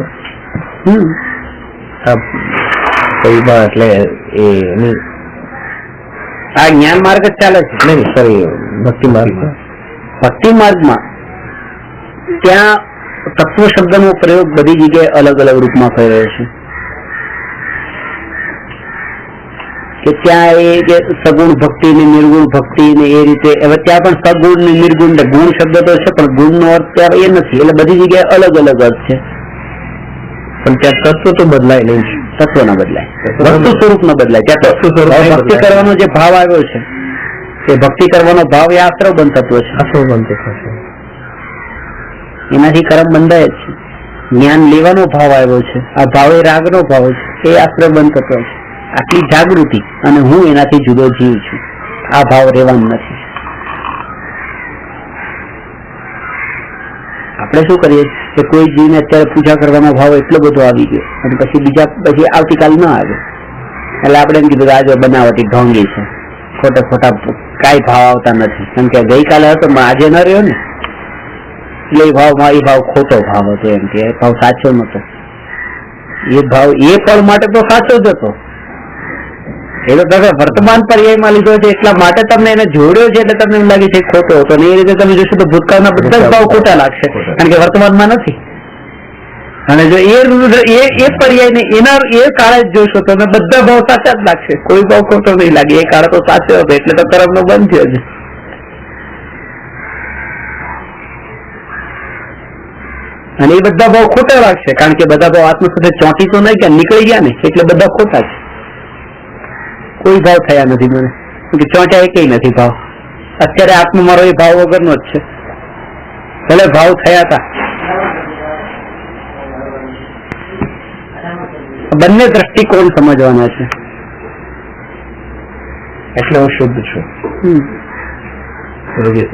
એટલે એની આ જ્ઞાન માર્ગ જ ચાલે છે. નહીં, સોરી, ભક્તિ માર્ગમાં. ભક્તિ માર્ગમાં ત્યાં તત્વ શબ્દનો પ્રયોગ બધી જગ્યાએ અલગ અલગ રૂપમાં થઈ રહ્યો છે. કે ત્યાં એ જે સગુણ ભક્તિ ને નિર્ગુણ ભક્તિ ને એ રીતે, હવે ત્યાં પણ સગુણ ને નિર્ગુણ ને ગુણ શબ્દ તો છે, પણ ગુણ નો અર્થ ત્યાં એ નથી. એટલે બધી જગ્યાએ અલગ અલગ અર્થ છે, પણ ત્યાં તત્વ તો બદલાય નહીં. તત્વ ના બદલાય, વસ્તુ સ્વરૂપ ન બદલાય. ત્યાં ભક્તિ કરવાનો જે ભાવ આવ્યો છે, એ ભક્તિ કરવાનો ભાવ એ આશ્રવ બંધ તત્વ છે. આશ્રવ બંધ તત્વ છે, એનાથી કર્મ બંધાય જ છે. જ્ઞાન લેવાનો ભાવ આવ્યો છે, આ ભાવ એ રાગનો ભાવ છે, એ આશ્રવ બંધ તત્વ છે. આટલી જાગૃતિ અને હું એનાથી જુદો જીવ છું, આ ભાવ રહેવાનો નથી. આપણે શું કરીએ કે કોઈ જીવને અત્યારે પૂજા કરવાનો ભાવ એટલો બધો આવી ગયો, અને પછી આવતીકાલ ન આવે, એટલે આપણે એમ કીધું કે આજે બનાવટી ઢોંગી છે, ખોટા કાંઈ ભાવ આવતા નથી, કેમ કે ગઈકાલે હતો આજે ન રહ્યો ને, એટલે એ ભાવ ખોટો ભાવ હતો, એમ કે ભાવ સાચો નતો. એ ભાવ એ પળ માટે તો સાચો જ હતો, એ તો તમે વર્તમાન પર્યાયમાં લીધો છે એટલા માટે તમને એને જોડ્યો છે એટલે તમને એમ લાગે છે ખોટો હતો, અને એ રીતે તમે જોશો તો ભૂતકાળના બધા જ ભાવ ખોટા લાગશે, કારણ કે વર્તમાનમાં નથી. અને જો એ પર્યાયને એના એ કાળે જ જોશો તો બધા ભાવ સાચા જ લાગશે, કોઈ ભાવ ખોટો નહીં લાગે. એ કાળ તો સાચો હતો એટલે તો કર્મનો બંધ થયો છે. અને એ બધા ભાવ ખોટા લાગશે, કારણ કે બધા ભાવ આત્મ સાથે ચોંટી તો નહીં ગયા, નીકળી ગયા ને, એટલે બધા ખોટા છે. કોઈ ભાવ થયા નથી મને, કે ચોંટ્યા એકેય નથી ભાવ. અત્યારે આત્મ મારો એ ભાવ વગરનો જ છે, ભલે ભાવ થયા હતા. બંને દ્રષ્ટિકોણ સમજવાના છે. એટલે હું શુદ્ધ છું, દ્રવ્ય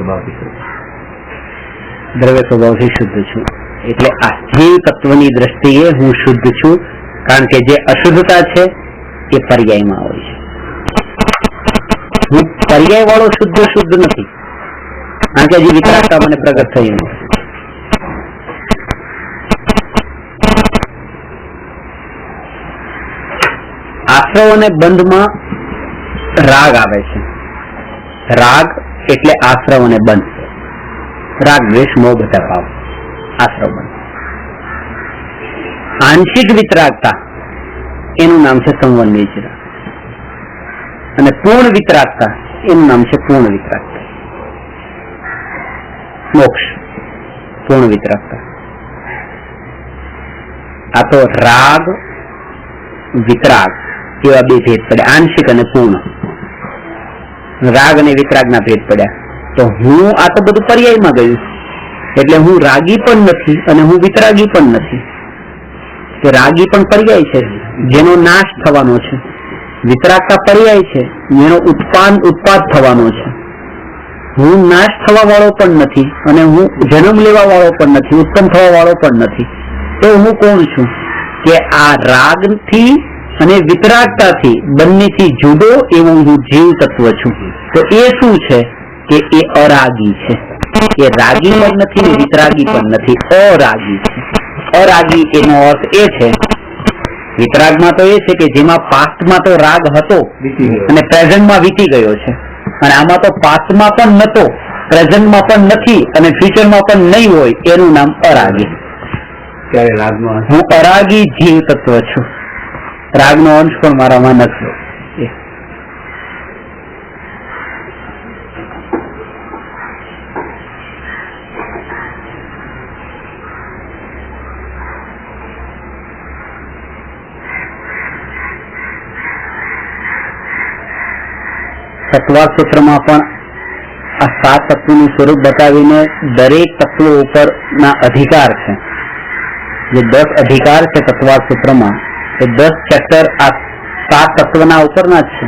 સ્વભાવથી શુદ્ધ છું. એટલે આ જીવ તત્વની દ્રષ્ટિએ હું શુદ્ધ છું, કારણ કે જે અશુદ્ધતા છે એ પર્યાયમાં હોય છે. હું પર્યાય વાળો શુદ્ધ નથી, કારણ કે હજી વિતરાગતા મને પ્રગટ થઈ નથી. આશ્રવ અને બંધમાં રાગ આવે છે. રાગ એટલે આશ્રવ અને બંધ. રાગ, દ્વેષ, મોહ બધા ભાવ આશ્રવ બંધ. આંશિક વિતરાગતા એનું નામ છે સંવન વિતરાગ, અને પૂર્ણ વિતરાગતા એનું નામ છે પૂર્ણ વિતરાગતા. મોક્ષ, પૂર્ણ વિતરાગતા. આ તો રાગ વિતરાગ એવા બે ભેદ પડ્યા, આંશિક અને પૂર્ણ. રાગ અને વિતરાગ ના ભેદ પડ્યા. તો હું આ તો બધું પર્યાયમાં ગયું, એટલે હું રાગી પણ નથી અને હું વિતરાગી પણ નથી. કે રાગી પણ પર્યાય છે જેનો નાશ થવાનો છે, વિતરાગતા પર્યાય છે જેનો ઉત્પાદ થવાનો છે. હું નાશ થવા વાળો પણ નથી અને હું જન્મ લેવા વાળો પણ નથી, ઉત્પન્ન થવા વાળો પણ નથી. તો હું કોણ છું? કે આ રાગથી અને વિતરાગતાથી બંનેથી જુદો એવું હું જીવ તત્વ છું. તો એ શું છે? કે એ અરાગી છે. એ રાગી પણ નથી ને વિતરાગી પણ નથી, અરાગી છે. અરાગી એનો અર્થ એ છે, વિતરાગમાં તો એ છે કે જેમાં પાસ્ટમાં તો રાગ હતો અને પ્રેઝન્ટમાં વીતી ગયો છે, અને આમાં તો પાસ્ટમાં પણ નતો, પ્રેઝન્ટમાં પણ નથી અને ફ્યુચરમાં પણ નહીં હોય, એનું નામ અરાગી. ત્યારે રાગમાં હું અરાગી જીવ તત્વ છું, રાગનો અંશ પણ મારામાં નથી. સત્વાર સૂત્રમાં પણ આ 7 તત્વોનું સ્વરૂપ બતાવીને દરેક તત્વો ઉપરના અધિકાર છે, જે 10 અધિકાર છે તત્વાર સૂત્રમાં, એ 10 ચેપ્ટર આ 7 તત્વના ઉપરના જ છે.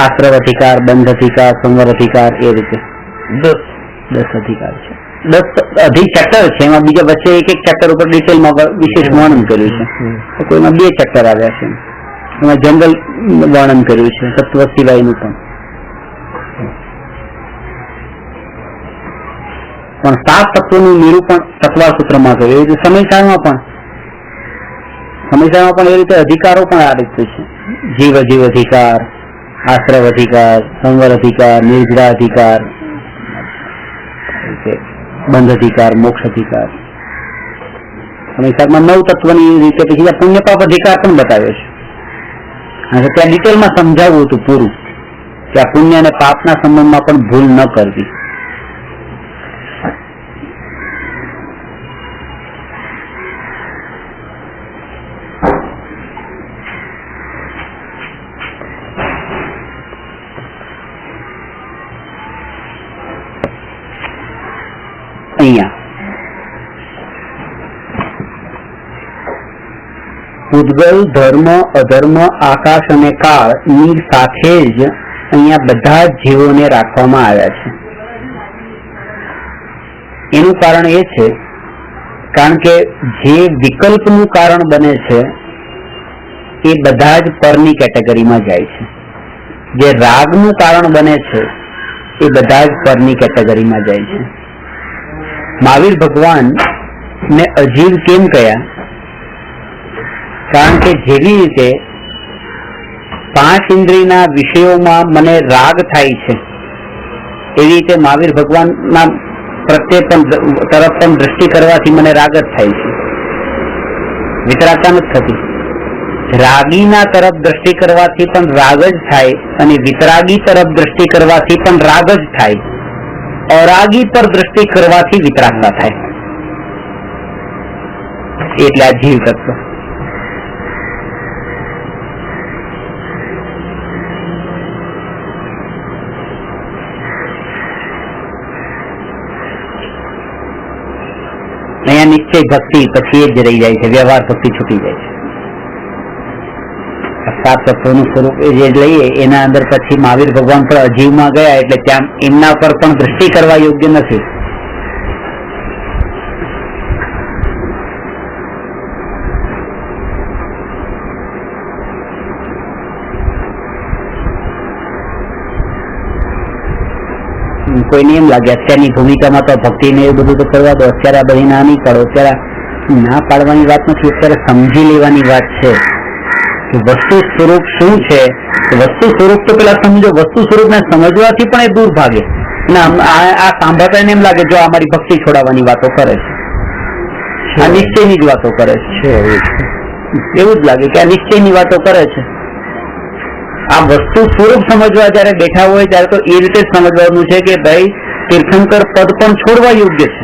આશ્રવ અધિકાર, બંધ અધિકાર, સંવર અધિકાર, એ રીતે 10 અધિકાર છે. 10 ચેપ્ટર છે, એમાં બીજા વચ્ચે એક ચેપ્ટર ઉપર ડિટેલમાં વિશેષ વર્ણન કર્યું છે. કોઈમાં 2 ચેપ્ટર આવ્યા છે, એમાં જનરલ વર્ણન કર્યું છે તત્વ સિવાયનું પણ. પણ 7 તત્વોનું નિરૂપણ તત્વાર સૂત્રમાં કર્યું. એ રીતે સમયસારમાં પણ એ રીતે અધિકારો પણ આ રીતે છે. જીવ અધિકાર, આશ્રવ અધિકાર, સંવર અધિકાર, નિર્જરા અધિકાર, બંધ અધિકાર, મોક્ષ અધિકાર. સમયસારમાં 9 તત્વની રીતે પછી પુણ્ય પાપ અધિકાર પણ બતાવ્યો છે. અને ત્યાં ડિટેલમાં સમજાવવું હતું પૂરું, કે આ પુણ્ય અને પાપના સંબંધમાં પણ ભૂલ ન કરવી. પૂતગલ, ધર્મ, અધર્મ, આકાશ અને કાળ ની સાથે જ અહીંયા બધા જ જીવોને રાખવામાં આવ્યા છે. એનું કારણ એ છે કારણ કે જે વિકલ્પનું કારણ બને છે એ બધા જ પરની કેટેગરીમાં જાય છે. જે રાગનું કારણ બને છે એ બધા જ પરની કેટેગરીમાં જાય છે. મહાવીર ભગવાન ને અજીવ કેમ કહ્યા? કારણ કે જેવી રીતે 5 ઇન્દ્રિયના વિષયોમાં મને રાગ થાય છે, એવી રીતે મહાવીર ભગવાનના પ્રત્યે પણ તરફ પણ દ્રષ્ટિ કરવાથી મને રાગ જ થાય છે, વિતરાગતા નથી થતી. રાગીના તરફ દ્રષ્ટિ કરવાથી પણ રાગ જ થાય અને વિતરાગી તરફ દ્રષ્ટિ કરવાથી પણ રાગ જ થાય. અરાગી પર દ્રષ્ટિ કરવાથી વિતરાગતા થાય. એટલે આ જીવ તત્વ. અહીંયા નિશ્ચય ભક્તિ પછી જ રહી જાય છે, વ્યવહાર ભક્તિ છૂટી જાય છે. 7 તત્વોનું સ્વરૂપ જે લઈએ એના અંદર પછી મહાવીર ભગવાન પર અજીવમાં ગયા એટલે ત્યાં એમના પર પણ દ્રષ્ટિ કરવા યોગ્ય નથી. કોઈને એમ લાગે અત્યારની ભૂમિકામાં તો ભક્તિ ને એ બધું તો કરવા દો, અત્યારે આ બધી ના નહીં પાડો. અત્યારે ના પાડવાની વાત નથી, અત્યારે સમજી લેવાની વાત છે કે વસ્તુ સ્વરૂપ શું છે. વસ્તુ સ્વરૂપ તો પેલા સમજો, વસ્તુ સ્વરૂપ ને સમજવાથી પણ એ દૂર ભાગે. આ સાંભળતા એમ લાગે જો અમારી ભક્તિ છોડાવવાની વાતો કરે છે, આ નિશ્ચયની જ વાતો કરે છે, એવું જ લાગે કે આ નિશ્ચયની વાતો કરે છે. આ વસ્તુ સ્વરૂપ સમજવા જયારે બેઠા હોય ત્યારે તો એ રીતે જ સમજવાનું છે કે ભાઈ તીર્થંકર પદ પણ છોડવા યોગ્ય છે.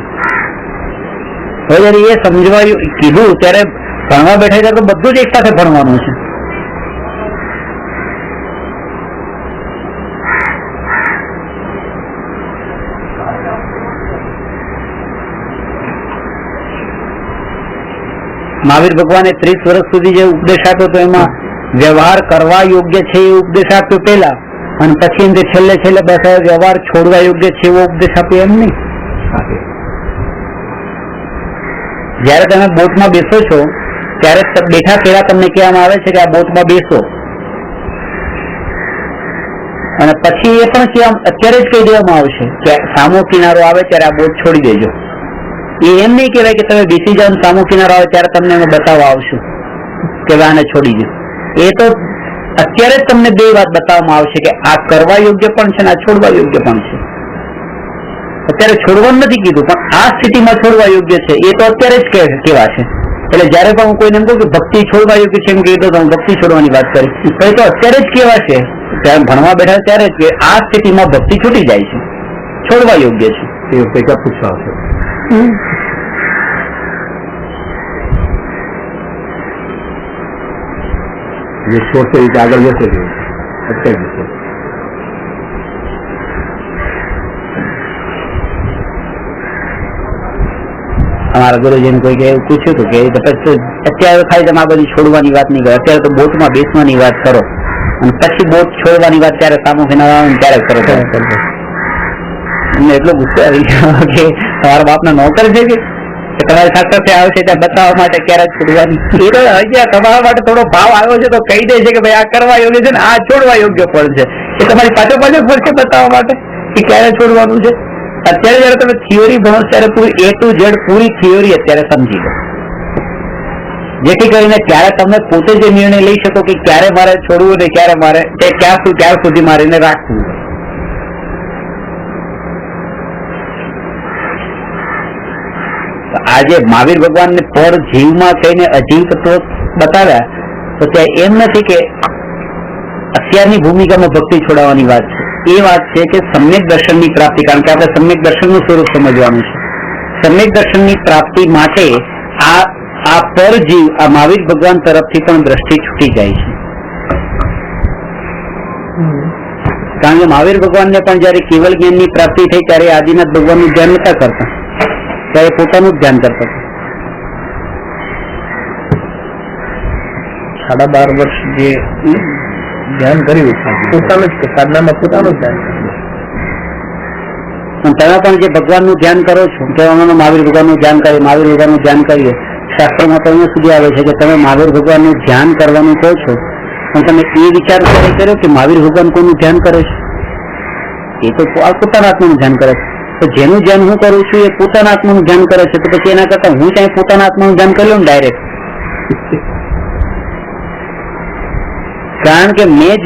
હવે જયારે એ સમજવા કીધું ત્યારે ભણવા બેઠા ત્યારે તો બધું જ એક સાથે ભણવાનું છે. મહાવીર ભગવાને 30 વર્ષ સુધી જે ઉપદેશ આપ્યો તો એમાં વ્યવહાર કરવા યોગ્ય છે એ ઉપદેશ આપ્યો પેલા, અને પછી એમ છેલ્લે બસ વ્યવહાર છોડવા યોગ્ય છે એવો ઉપદેશ આપ્યો એમ નહીં. જયારે તમે બોટમાં બેસો છો ત્યારે બેઠા પહેલા તમને કહેવામાં આવે છે કે આ બોટમાં બેસો, અને પછી એ પણ અત્યારે જ કહી દેવામાં આવશે કે સામો કિનારો આવે ત્યારે આ બોટ છોડી દેજો. એ એમ નહીં કહેવાય કે તમે બેસી જાઓ સામો કિનારો આવે ત્યારે તમને અમે બતાવવા આવશું કે આને છોડી દો. એ તો અત્યારે જ તમને બે વાત બતાવવામાં આવશે કે આ કરવા યોગ્ય પણ છે ને આ છોડવા યોગ્ય પણ છે. અત્યારે છોડવાનું નથી કીધું, પણ આ સ્થિતિમાં છોડવા યોગ્ય છે એ તો અત્યારે જ કેવા છે. એટલે જયારે પણ હું કોઈને એમ કહું કે ભક્તિ છોડવા યોગ્ય છે એમ કહી દો તો હું ભક્તિ છોડવાની વાત કરી, એ તો અત્યારે જ કેવા છે. ત્યારે ભણવા બેઠા ત્યારે જ કે આ સ્થિતિમાં ભક્તિ છૂટી જાય છે, છોડવા યોગ્ય છે. એ વખતે પૂછવા આવશે જે છોડશે એ આગળ જશે અત્યારે જશે. અમારા ગુરુજીને કોઈ એવું પૂછ્યું હતું કે અત્યારે ખાલી તમે આ બધી છોડવાની વાત નહીં કરો, અત્યારે તો બોટમાં બેસવાની વાત કરો અને પછી બોટ છોડવાની વાત ત્યારે સામો કિનારો આવે ત્યારે કરો. એમને એટલો ગુસ્સો આવી ગયો કે તમારા બાપના નોકર છે કે તમારી સાથે આવશે ત્યાં બતાવવા માટે ક્યારે છોડવાની. એ તો હજી તમારા માટે થોડો ભાવ આવ્યો છે તો કહી દે છે કે ભાઈ આ કરવા યોગ્ય છે ને આ છોડવા યોગ્ય પણ છે. એ તમારી પાછો ફરશે બતાવવા માટે કે ક્યારે છોડવાનું છે. અત્યારે જયારે તમે થિયોરી ભણો ત્યારે પૂરી A to Z puri theory અત્યારે સમજી લો, જેથી કરીને ત્યારે તમે પોતે જે નિર્ણય લઈ શકો કે ક્યારે મારે છોડવું ને ક્યારે મારે ક્યાં સુધી મારે એને રાખવું. આજે મહાવીર ભગવાન ને પર જીવમાં કહીને અજીવ તત્વો બતાવ્યા તો ત્યાં એમ નથી કે અત્યારની ભૂમિકામાં ભક્તિ છોડાવવાની વાત છે. એ વાત છે કે સમ્યક દર્શનની પ્રાપ્તિ, કારણ કે આપણે સમ્યક દર્શનનું સ્વરૂપ સમજવાનું છે. સમ્યક દર્શનની પ્રાપ્તિ માટે આ પર જીવ આ મહાવીર ભગવાન તરફથી પણ દ્રષ્ટિ છૂટી જાય છે. કારણ કે મહાવીર ભગવાનને પણ જયારે કેવલ જ્ઞાનની પ્રાપ્તિ થઈ ત્યારે આદિનાથ ભગવાનનું ધ્યાન નતા કરતા, ત્યારે પોતાનું જ ધ્યાન કરતા. 12.5 વર્ષ જે ધ્યાન કર્યું પોતાનું જ સાધનામાં પોતાનું ધ્યાન કર્યું. તમે પણ જે ભગવાનનું ધ્યાન કરો છો કે મહાવીર ભગવાનનું ધ્યાન કરીએ, મહાવીર ભગવાનનું ધ્યાન કરીએ, શાસ્ત્રોમાં તો અહીંયા સુધી આવે છે કે તમે મહાવીર ભગવાનનું ધ્યાન કરવાનું કહો છો, પણ તમે એ વિચાર કર્યો કે મહાવીર ભગવાન કોનું ધ્યાન કરે છે? એ તો પોતાના આત્માનું ધ્યાન કરે છે. તો જેનું ધ્યાન હું કરું છું એ પોતાના આત્માનું ધ્યાન કરે છે, તો પછી એના કરતા હું ત્યાં પોતાના આત્માનું ધ્યાન કરી લઉં ડાયરેક્ટ. કારણ કે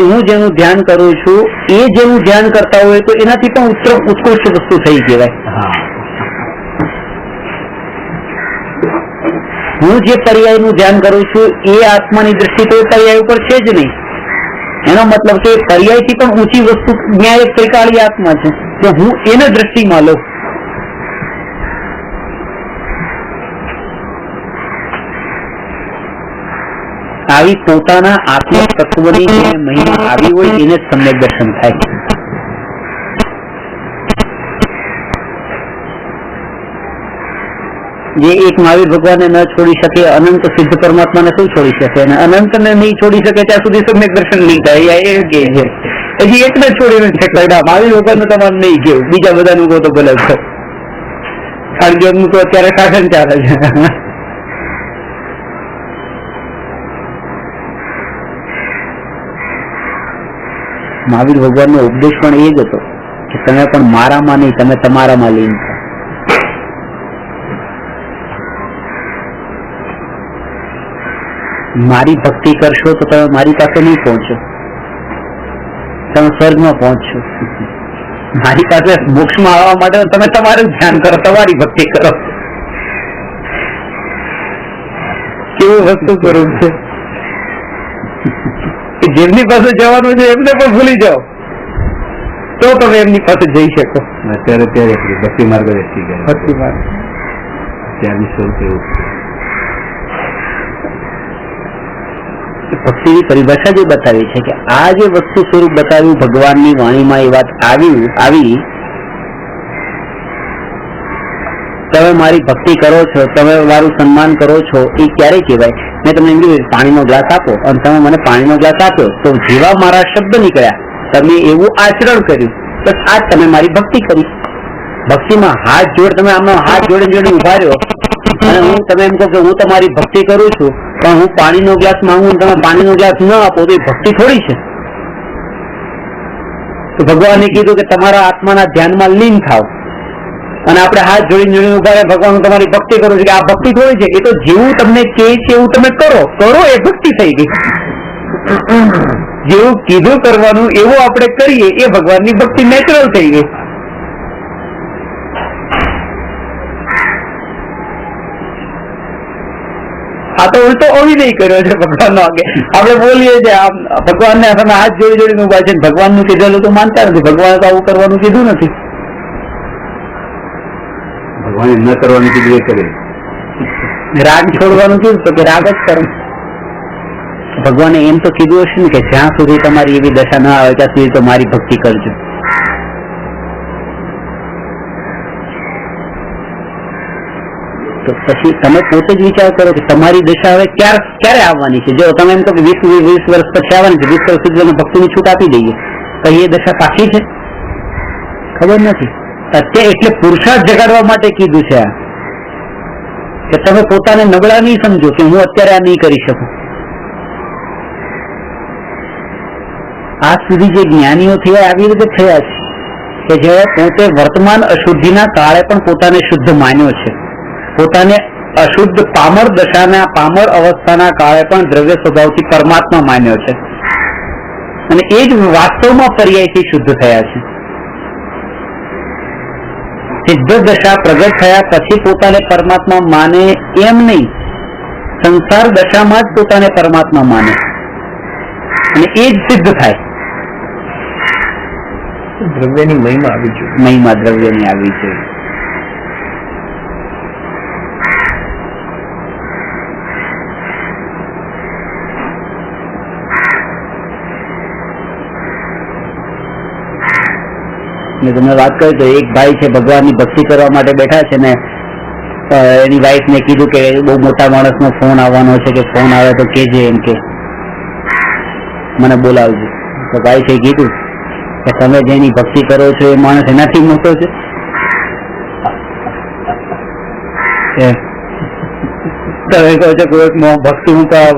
હું જેનું ધ્યાન કરું છું એ જેનું ધ્યાન કરતા હોય તો એનાથી પણ ઉત્કૃષ્ટ વસ્તુ થઈ કહેવાય. હું જે પર્યાયનું ધ્યાન કરું છું એ આત્માની દ્રષ્ટિ તો એ પર્યાય ઉપર છે જ નહીં. એનો મતલબ કે પર્યાયથી પણ ઊંચી વસ્તુ ન્યાય ત્રિકાળી આત્મા છે, તો હું એને દ્રષ્ટિમાં લઉં. આવી પોતાના આત્મા તત્વની જે મહિમા આવી હોય એને સમ્યક દર્શન થાય. જે એક મહાવીર ભગવાનને ન છોડી શકે, અનંત સિદ્ધ પરમાત્માને શું છોડી શકે, અને અનંતને નહીં છોડી શકે ત્યાં સુધી સમ્યક દર્શન નહીં થાય. એ કે છે હજી એકને છોડી નથી શકતા. મહાવીર ભગવાનનું તમારે નહીં કેવું, બીજા બધાનું કહો તો ભલે છે, કારણ કે એમનું તો અત્યારે શાસન ચાલે છે. મહાવીર ભગવાનનો ઉપદેશ પણ એ જ હતો કે તમે પણ મારામાં નહીં, તમે તમારામાં લીન થાઓ. મારી ભક્તિ કરશો તો તમે મારી પાસે નહીં પહોંચો, તમે સ્વર્ગમાં પહોંચશો. મારી પાસે મોક્ષમાં આવવા માટે તમે તમારું ધ્યાન કરો, તમારી ભક્તિ કરો. કેવું વસ્તુ સ્વરૂપ છે. જેમની પાસે જવાનું છે એમને પણ ભૂલી જાઓ તો તમે એમની પાસે જઈ શકો. અત્યારે ભક્તિ માર્ગ ભક્તિ માર્ગ ત્યાંની સ્વરૂપ એવું ભક્તિની પરિભાષા જે બતાવી છે કે આ જે વસ્તુ સ્વરૂપ બતાવ્યું ભગવાનની વાણીમાં એ વાત આવી તમે મારી ભક્તિ કરો છો, તમે મારું સન્માન કરો છો, એ ક્યારે કહેવાય? મેં તમને એમ કીધું પાણીનો ગ્લાસ આપો અને તમે મને પાણીનો ગ્લાસ આપ્યો, તો જેવા મારા શબ્દ નીકળ્યા તમે એવું આચરણ કર્યું, બસ આ તમે મારી ભક્તિ કરી. ભક્તિમાં હાથ જોડ, તમે આમાં હાથ જોડે ઉભા રહ્યો અને તમે એમ કહો કે હું તમારી ભક્તિ કરું છું, પણ હું પાણીનો ગ્લાસ માંગુ, તમે પાણીનો ગ્લાસ ન આપો તો એ ભક્તિ થોડી છે. તો ભગવાને કીધું કે તમારા આત્માના ધ્યાનમાં લીન થાવ, અને આપણે હાથ જોડીને ઉભા રહે, ભગવાન હું તમારી ભક્તિ કરું છું, કે આ ભક્તિ થોડી છે. એ તો જેવું તમને કહે છે એવું તમે કરો એ ભક્તિ થઈ ગઈ. જેવું કીધું કરવાનું એવું આપણે કરીએ એ ભગવાનની ભક્તિ નેચરલ થઈ ગઈ. આ તો ઉલટો અવિનય કર્યો છે ભગવાનનો. આગે આપણે બોલીએ છીએ ભગવાનને તમે હાથ જોડીને ઉભા છે, ભગવાનનું કીધેલું તો માનતા નથી. ભગવાને તો આવું કરવાનું કીધું નથી. ભગવાને ન કરવાનું કીધું એ કરે. રાગ છોડવાનું કીધું તો કે રાગ જ કરો. ભગવાને એમ તો કીધું હશે ને કે જ્યાં સુધી તમારી એવી દશા ના આવે ત્યાં સુધી તો મારી ભક્તિ કરજો. તો પછી તમે પોતે જ વિચાર કરો કે તમારી દશા હવે ક્યારે આવવાની છે. જો તમે એમ કહો કે 20 વર્ષ પછી આવવાની છે, 20 વર્ષ સુધી તમે ભક્તિની છૂટ આપી દઈએ, તો એ દશા પાછી છે? ખબર નથી. અત્યારે એટલે પુરુષાર્થ જગાડવા માટે કીધું છે આ, કે તમે પોતાને નબળા નહીં સમજો કે હું અત્યારે આ નહીં કરી શકું. આજ સુધી જે જ્ઞાનીઓ થયા આવી રીતે થયા છે કે જે પોતે વર્તમાન અશુદ્ધિના કાળે પણ પોતાને શુદ્ધ માન્યો છે, પોતાને અશુદ્ધ પામર દશાના પામર અવસ્થાના કાળે પણ દ્રવ્ય સ્વભાવથી પરમાત્મા માન્યો છે, અને એ જ વાસ્તવમાં પર્યાયથી શુદ્ધ થયા છે. સિદ્ધ દશા પ્રગટ થયા પછી પોતાને પરમાત્મા માને એમ નહીં, સંસાર દશામાં જ પોતાને પરમાત્મા માને અને એ જ સિદ્ધ થાય. દ્રવ્યની મહિમા આવી જોઈએ, મહિમા દ્રવ્યની આવી છે. તમે વાત કરી તો એક ભાઈ છે ભગવાનની ભક્તિ કરવા માટે બેઠા છે ને એની વાઈફ ને કીધું કે બહુ મોટા માણસ નો ફોન આવવાનો છે, કે ફોન આવે તો કેજે એમ કે મને બોલાવજો. તો ભાઈ છે કીધું કે તમે જેની ભક્તિ કરો છો એ માણસ એનાથી મોટો છે. તમે કહો છો કે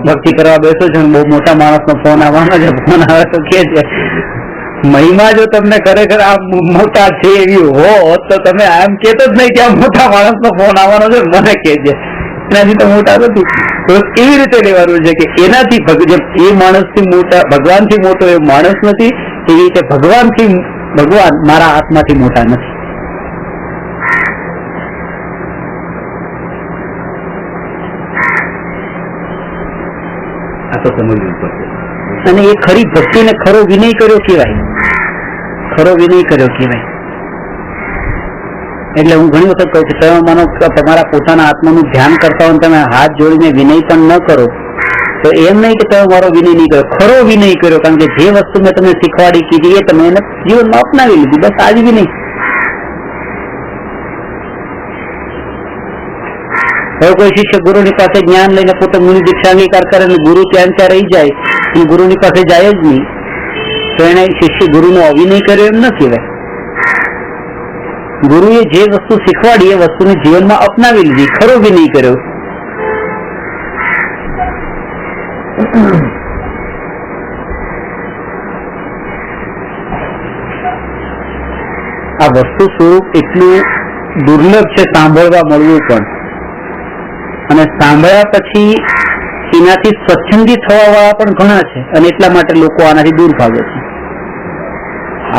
ભક્તિ કરવા બેસો છો બહુ મોટા માણસ નો ફોન આવવાનો છે, ફોન આવે તો કે છે મહિમા જો તમને ખરેખર આ મોટા છે એવી હોત તો તમે આમ કેતો જ નહીં કે આ મોટા માણસનો ફોન આવવાનો છે, મને કહેજે એનાથી તો મોટા નથી. તો એવી રીતે લેવાનું છે કે એનાથી એ માણસથી મોટા, ભગવાનથી મોટો એ માણસ નથી, એવી રીતે ભગવાન મારા હાથમાંથી મોટા નથી. આ તો સમજવું પડશે. અને એ ખરી ભક્તિને ખરો વિનય કર્યો કહેવાય, ખરો વિનય કર્યો કહેવાય. એટલે હું ઘણી વખત કહું છું, તમે માનો તમારા પોતાના આત્માનું ધ્યાન કરતા હોય, તમે હાથ જોડીને વિનય પણ ન કરો તો એમ નહીં કે તમે મારો વિનય નહીં કર્યો, ખરો વિનય કર્યો. કારણ કે જે વસ્તુ મેં તમને શીખવાડી કીધી એ તમે એને જીવનમાં અપનાવી લીધી, બસ આજ વિનય. હવે કોઈ શિષ્ય ગુરુની પાસે જ્ઞાન લઈને પોતે મુનિ દીક્ષા અંગીકાર કરે અને ગુરુ ત્યાં રહી જાય અને ગુરુની પાસે જાય જ નહીં, તો એને શિષ્ય ગુરુનો અવિનય કર્યો એમ ન કહેવાય. ગુરુએ જે વસ્તુ શીખવાડી એ વસ્તુને જીવનમાં અપનાવી લીધી, ખરો વિનય કર્યો. આ વસ્તુ સ્વરૂપ એટલું દુર્લભ છે સાંભળવા મળવું પણ, અને સાંભળ્યા પછી એનાથી સ્વચ્છંદી થવા વાળા પણ ઘણા છે, અને એટલા માટે લોકો આનાથી દૂર ભાગે છે.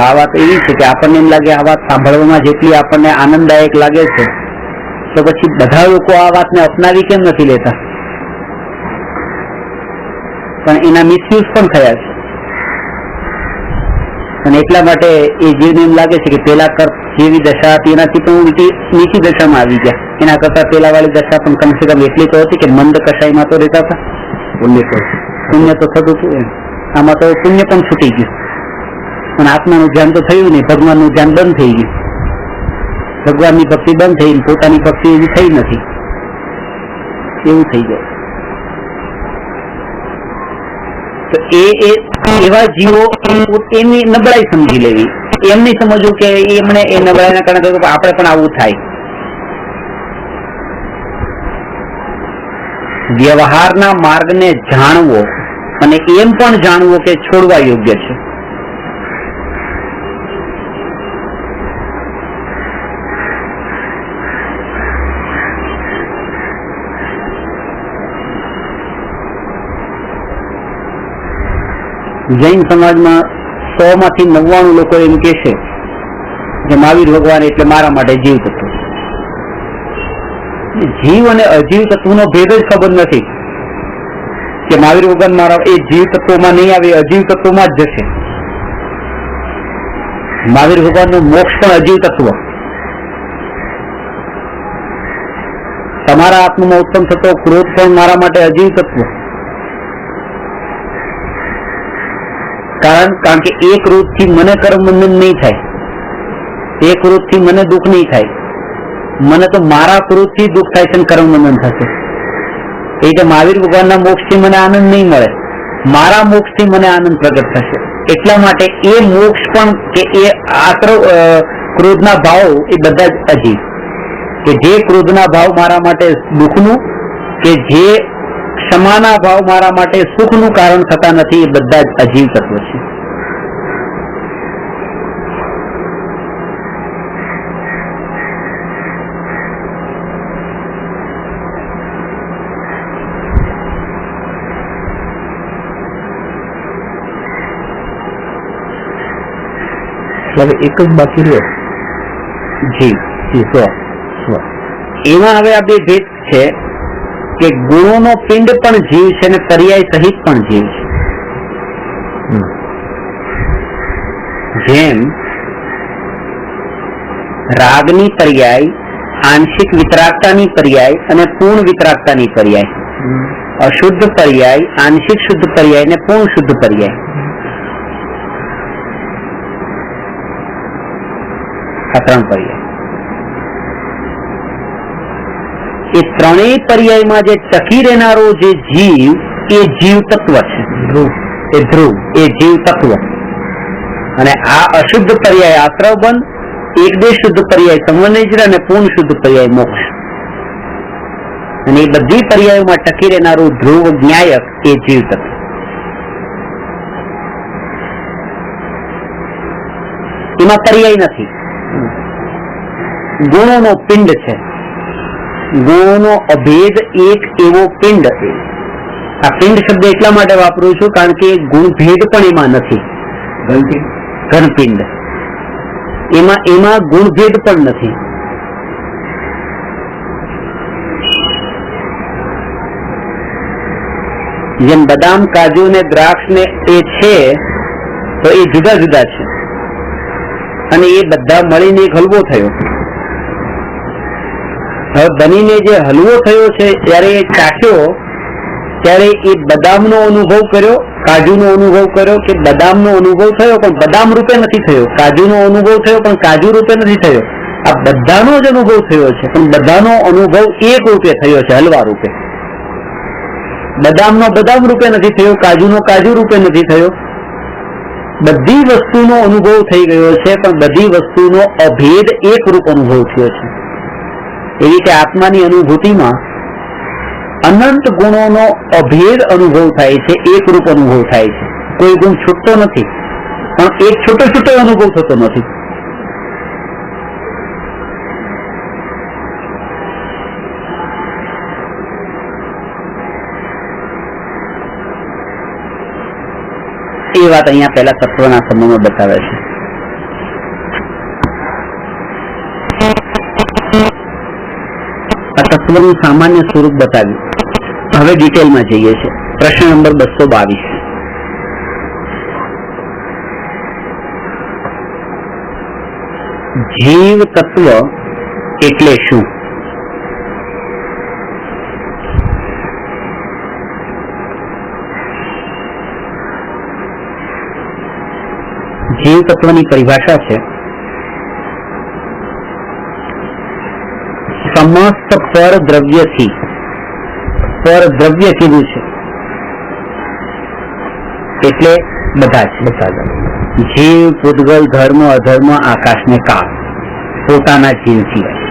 આ વાત એવી છે કે આપણને એમ લાગે આ વાત સાંભળવામાં જેટલી આપણને આનંદદાયક લાગે છે તો પછી બધા લોકો આ વાતને અપનાવી કેમ નથી લેતા? પણ એના મિસયુઝ પણ થયા છે, અને એટલા માટે એ જીવને એમ લાગે છે કે પેલા કર જેવી દશા હતી એનાથી પણ નીચી દશામાં આવી ગયા. એના કરતા પેલા વાળી દશા પણ કમસે કમ એટલી તો હતી કે મંદ કશાયમાં તો રહેતા હતા, પુણ્ય તો થતું હતું. આમાં તો પુણ્ય પણ છૂટી ગયું અને આત્માનું ધ્યાન તો થયું નહીં, ભગવાનનું ધ્યાન બંધ થઈ ગયું. ભગવાનની ભક્તિ બંધ થઈ, પોતાની ભક્તિ એવી થઈ નથી, એવું થઈ જાય. તો એવા જીવો એની નબળાઈ સમજી લેવી, એમ નહીં સમજવું કે એમને એ નબળાઈના કારણે આપણે પણ આવું થાય. વ્યવહારના માર્ગને જાણવો અને એમ પણ જાણવો કે છોડવા યોગ્ય છે. જૈન સમાજમાં 100 માંથી 99 લોકો એમ કે છે કે મહાવીર ભગવાન એટલે મારા માટે જીવ તત્વ. જીવ અને અજીવ તત્વનો ભેદ જ ખબર નથી કે મહાવીર ભગવાન મારા એ જીવ તત્વમાં નહીં આવે, અજીવ તત્વમાં જ જશે. મહાવીર ભગવાનનો મોક્ષ પણ અજીવ તત્વ. તમારા આત્મામાં ઉત્પન્ન થતો ક્રોધ પણ મારા માટે અજીવ તત્વ. કારણ કે એક ક્રોધથી મને કર્મ બંધન નહીં થાય, એક ક્રોધથી મને દુઃખ નહીં થાય. મને તો મારા ક્રોધથી દુઃખ થાય છે, કર્મ બંધન થશે. એ રીતે મહાવીર ભગવાનના મોક્ષથી મને આનંદ નહીં મળે, મારા મોક્ષથી મને આનંદ પ્રગટ થશે. એટલા માટે એ મોક્ષ પણ કે એ ક્રોધના ભાવ એ બધા જ અજીવ. કે જે ક્રોધના ભાવ મારા માટે દુઃખનું, કે જે ક્ષમાના ભાવ મારા માટે સુખનું કારણ થતા નથી, એ બધા જ અજીવ તત્વ છે. હવે એક જ બાકી રહ્યો જીવ. એમાં હવે આ બે ભેદ છે કે ગુણોનો પિંડ પણ જીવ છે અને પર્યાય સહિત પણ જીવ છે. જેમ રાગની પર્યાય, આંશિક વિતરાગતાની પર્યાય અને પૂર્ણ વિતરાગતાની પર્યાય, અશુદ્ધ પર્યાય, આંશિક શુદ્ધ પર્યાય અને પૂર્ણ શુદ્ધ પર્યાય. આ 3 પર્યાય. એ ત્રણેય પર્યાયમાં જે ટકી રહેનારો જે જીવ એ જીવ તત્વ છે, એ ધ્રુવ, એ જીવ તત્વ. અને આ અશુદ્ધ પર્યાય આશ્રવ બંધ, એક બે શુદ્ધ પર્યાય સંવનિજ્ર અને પૂર્ણ શુદ્ધ પર્યાય મોક્ષ. અને એ બધી પર્યાયોમાં ટકી રહેનારું ધ્રુવ જ્ઞાયક એ જીવ તત્વ. એમાં પર્યાય નથી. ગુણોનો પિંડ છે, ગુણોનો અભેદ એક એવો પિંડ. આ પિંડ શબ્દ એટલા માટે વાપરું છું કારણ કે ગુણભેદ પણ એમાં નથી. ઘનપિંડ એમાં ગુણભેદ પણ નથી. જેમ બદામ, કાજુ ને દ્રાક્ષ ને એ છે તો એ જુદા જુદા છે અને એ બધા મળીને એક હલવો થયો. હવે બનીને જે હલવો થયો છે ત્યારે એ ચાખ્યો ત્યારે એ બદામનો અનુભવ કર્યો, કાજુનો અનુભવ કર્યો કે બદામનો અનુભવ થયો પણ બદામ રૂપે નથી થયો, કાજુનો અનુભવ થયો પણ કાજુ રૂપે નથી થયો. આ બધાનો જ અનુભવ થયો છે પણ બધાનો અનુભવ એક રૂપે થયો છે, હલવા રૂપે. બદામનો બદામ રૂપે નથી થયો, કાજુનો કાજુ રૂપે નથી થયો. બધી વસ્તુનો અનુભવ થઈ ગયો છે પણ બધી વસ્તુનો અભેદ એક રૂપ અનુભવ થયો છે. એવી રીતે આત્માની અનુભૂતિમાં અનંત ગુણોનો અભેદ અનુભવ થાય છે, એક રૂપ અનુભવ થાય છે. કોઈ ગુણ છૂટતો નથી પણ એક છૂટો છૂટો અનુભવ થતો નથી. એ વાત અહીંયા પહેલા તત્વના સંબંધમાં બતાવે છે. આ તત્વનું સામાન્ય સ્વરૂપ બતાવ્યું. હવે ડિટેલમાં જઈએ છીએ. પ્રશ્ન નંબર 222. જીવ તત્વ એટલે શું? જીવ તત્વની પરિભાષા છે સમસ્ત પરદ્રવ્યથી. પરદ્રવ્ય કીધું છે એટલે બધા જ. જીવ, પૂતગલ, ધર્મ, અધર્મ, આકાશ ને કાળ પોતાના જીવ સિવાય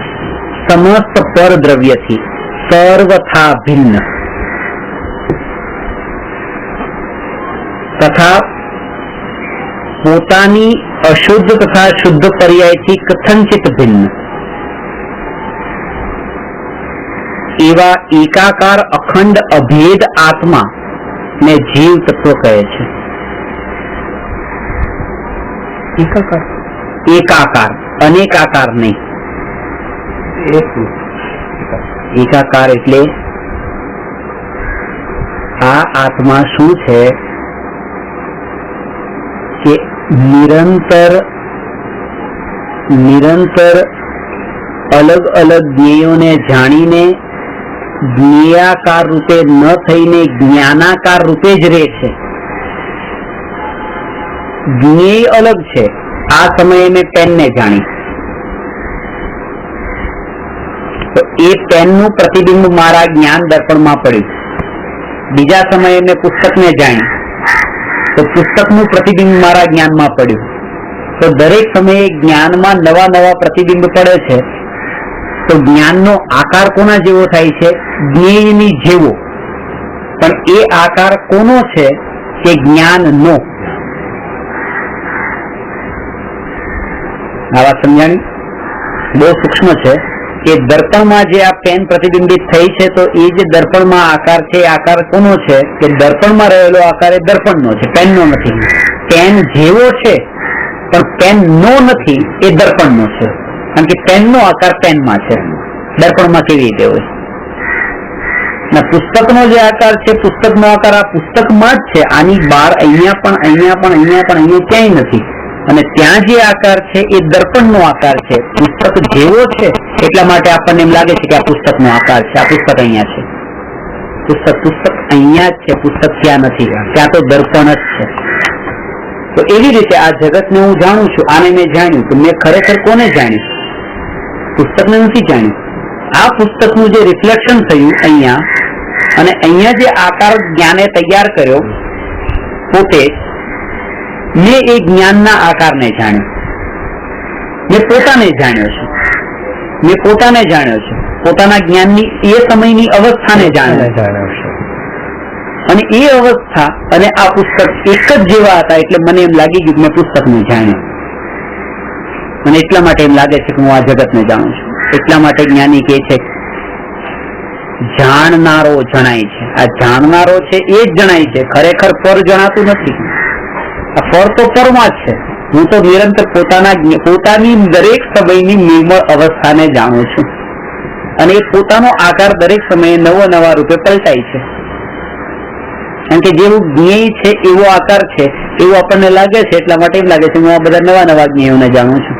સમસ્ત પરદ્રવ્યથી સર્વથા ભિન્ન તથા પોતાની અશુદ્ધ તથા શુદ્ધ પર્યાયથી કથંચિત ભિન્ન એવા એકાકાર અખંડ અભેદ આત્મા ને જીવ તત્વ કહે છે. એકાકાર, અનેકાકાર નહીં. એકાકાર એટલે આ આત્મા શું છે કે નિરંતર અલગ અલગ જ્ઞેયોને જાણીને જ્ઞેયાકાર રૂપે ન થઈને જ્ઞાનાકાર રૂપે જ રહે છે. જ્ઞેય અલગ છે. આ સમયે મેં પેનને જાણી તો એ પેનનું પ્રતિબિંબ મારા જ્ઞાન દર્પણમાં પડ્યું. બીજા સમયે મેં પુસ્તકને જાણી તો પુસ્તકનું પ્રતિબિંબ મારા જ્ઞાનમાં પડ્યું. તો દરેક સમયે જ્ઞાનમાં નવા નવા પ્રતિબિંબ પડે છે. તો જ્ઞાનનો આકાર કોના જેવો થાય છે? જ્ઞેયની જેવો. પણ એ આકાર કોનો છે કે જ્ઞાનનો. આ વાત સમજાણી? બહુ સૂક્ષ્મ છે કે દર્પણમાં જે આ પેન પ્રતિબિંબિત થઈ છે તો એ જે દર્પણમાં આકાર છે એ આકાર કોનો છે કે દર્પણમાં રહેલો આકાર એ દર્પણનો છે, પેનનો નથી. પેન જેવો છે પણ પેનનો નથી, એ દર્પણનો છે. કારણ કે પેનનો આકાર પેનમાં છે, દર્પણમાં કેવી રીતે હોય? પુસ્તકનો જે આકાર છે, પુસ્તકનો આકાર આ પુસ્તકમાં જ છે. આની બહાર અહીંયા પણ અહીંયા ક્યાંય નથી. અને ત્યાં જે આકાર છે એ દર્પણનો આકાર છે. પુસ્તક જેવો છે એટલા માટે આપણને એમ લાગે છે કે આ પુસ્તકનો આકાર છે, આ પુસ્તક અહીંયા છે. પુસ્તક અહીંયા જ છે, પુસ્તક ત્યાં નથી, ત્યાં તો દર્પણ જ છે. તો એવી રીતે આ જગતને હું જાણું છું, આને મેં જાણ્યું તો મેં ખરેખર કોને જાણ્યું? પુસ્તકને નથી જાણ્યું. આ પુસ્તકનું જે રિફ્લેક્શન થયું અહીંયા અને અહીંયા જે આકાર જ્ઞાને તૈયાર કર્યો પોતે, મેં એ જ્ઞાનના આકારને જાણ્યો. મેં પોતાને જાણ્યો છે. પોતાના જ્ઞાનની એ સમયની અવસ્થાને જાણ્યો છે. અને એ અવસ્થા અને આ પુસ્તક એક જ જેવા હતા એટલે મને એમ લાગી ગયું મેં પુસ્તકને જાણ્યું. અને એટલા માટે એમ લાગે છે કે હું આ જગતને જાણું છું. એટલા માટે જ્ઞાની કહે છે જાણનારો જણાય છે. આ જાણનારો છે એ જ જણાય છે, ખરેખર પર જણાતું નથી. આ ફર તો પરમાં જ છે. હું તો નિરંતર પોતાની દરેક સમયની નિર્મળ અવસ્થાને જાણું છું અને એ પોતાનો આકાર દરેક સમયે નવા રૂપે પલટાય છે. કારણ કે જેવું જ્ઞેય છે એવો આકાર છે એવું આપણને લાગે છે. એટલા માટે એમ લાગે છે હું આ બધા નવા જ્ઞેયોને જાણું છું.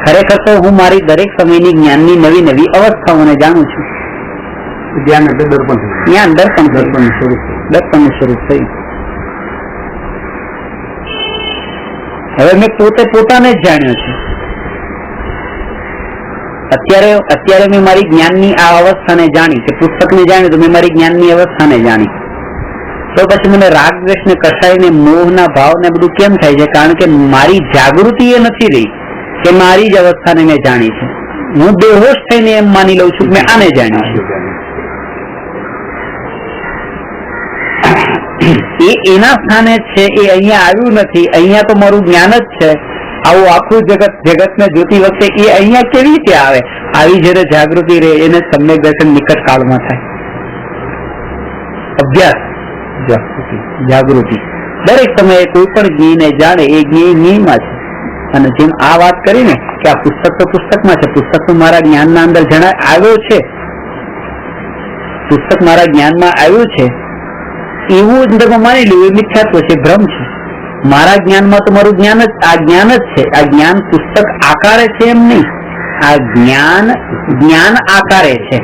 ખરેખર તો હું મારી દરેક સમયની જ્ઞાનની નવી અવસ્થાઓને જાણું છું. જ્ઞાન એટલે દર્પણ. જ્ઞાન દર્પણનું સ્વરૂપ થયું. હવે મેં પોતાને જ જાણ્યો છે. અત્યારે મેં મારી જ્ઞાનની આ અવસ્થાને જાણી કે પુસ્તકને જાણ્યું તો મેં મારી જ્ઞાનની અવસ્થાને જાણી. તો પછી મને રાગ દ્વેષ ને કસાય ને મોહના ભાવ ને બધું કેમ થાય છે? કારણ કે મારી જાગૃતિ એ નથી રહી કે મારી જ અવસ્થાને મેં જાણી છે. હું બેહોશ થઈને એમ માની લઉં છું કે મેં આને જાણ્યું છે. એ એના સ્થાને છે, એ અહીંયા આવ્યું નથી. અહીંયા તો મારું જ્ઞાન જ છે. આવું આખું જગતને જોતી વખતે એ અહીંયા કેવી રીતે આવે? આવી જયારે જાગૃતિ રહે એને સમ્યક દર્શન નિકટ કાળમાં થાય. અભ્યાસ જાગૃતિ દરેક સમયે કોઈ પણ જ્ઞેયને જાણે એ જ્ઞેયમાં છે. અને જેમ આ વાત કરીને કે આ પુસ્તક તો પુસ્તકમાં છે, પુસ્તક તો મારા જ્ઞાનના અંદર આવ્યો છે, પુસ્તક મારા જ્ઞાનમાં આવ્યું છે એવું અંદરમાં માની લેવું એ મિથ્યાત્વ છે, ભ્રમ છે. મારા જ્ઞાનમાં તો મારું જ્ઞાન જ છે. આ જ્ઞાન પુસ્તક આકારે છે એમ નહીં. આ જ્ઞાન આકારે છે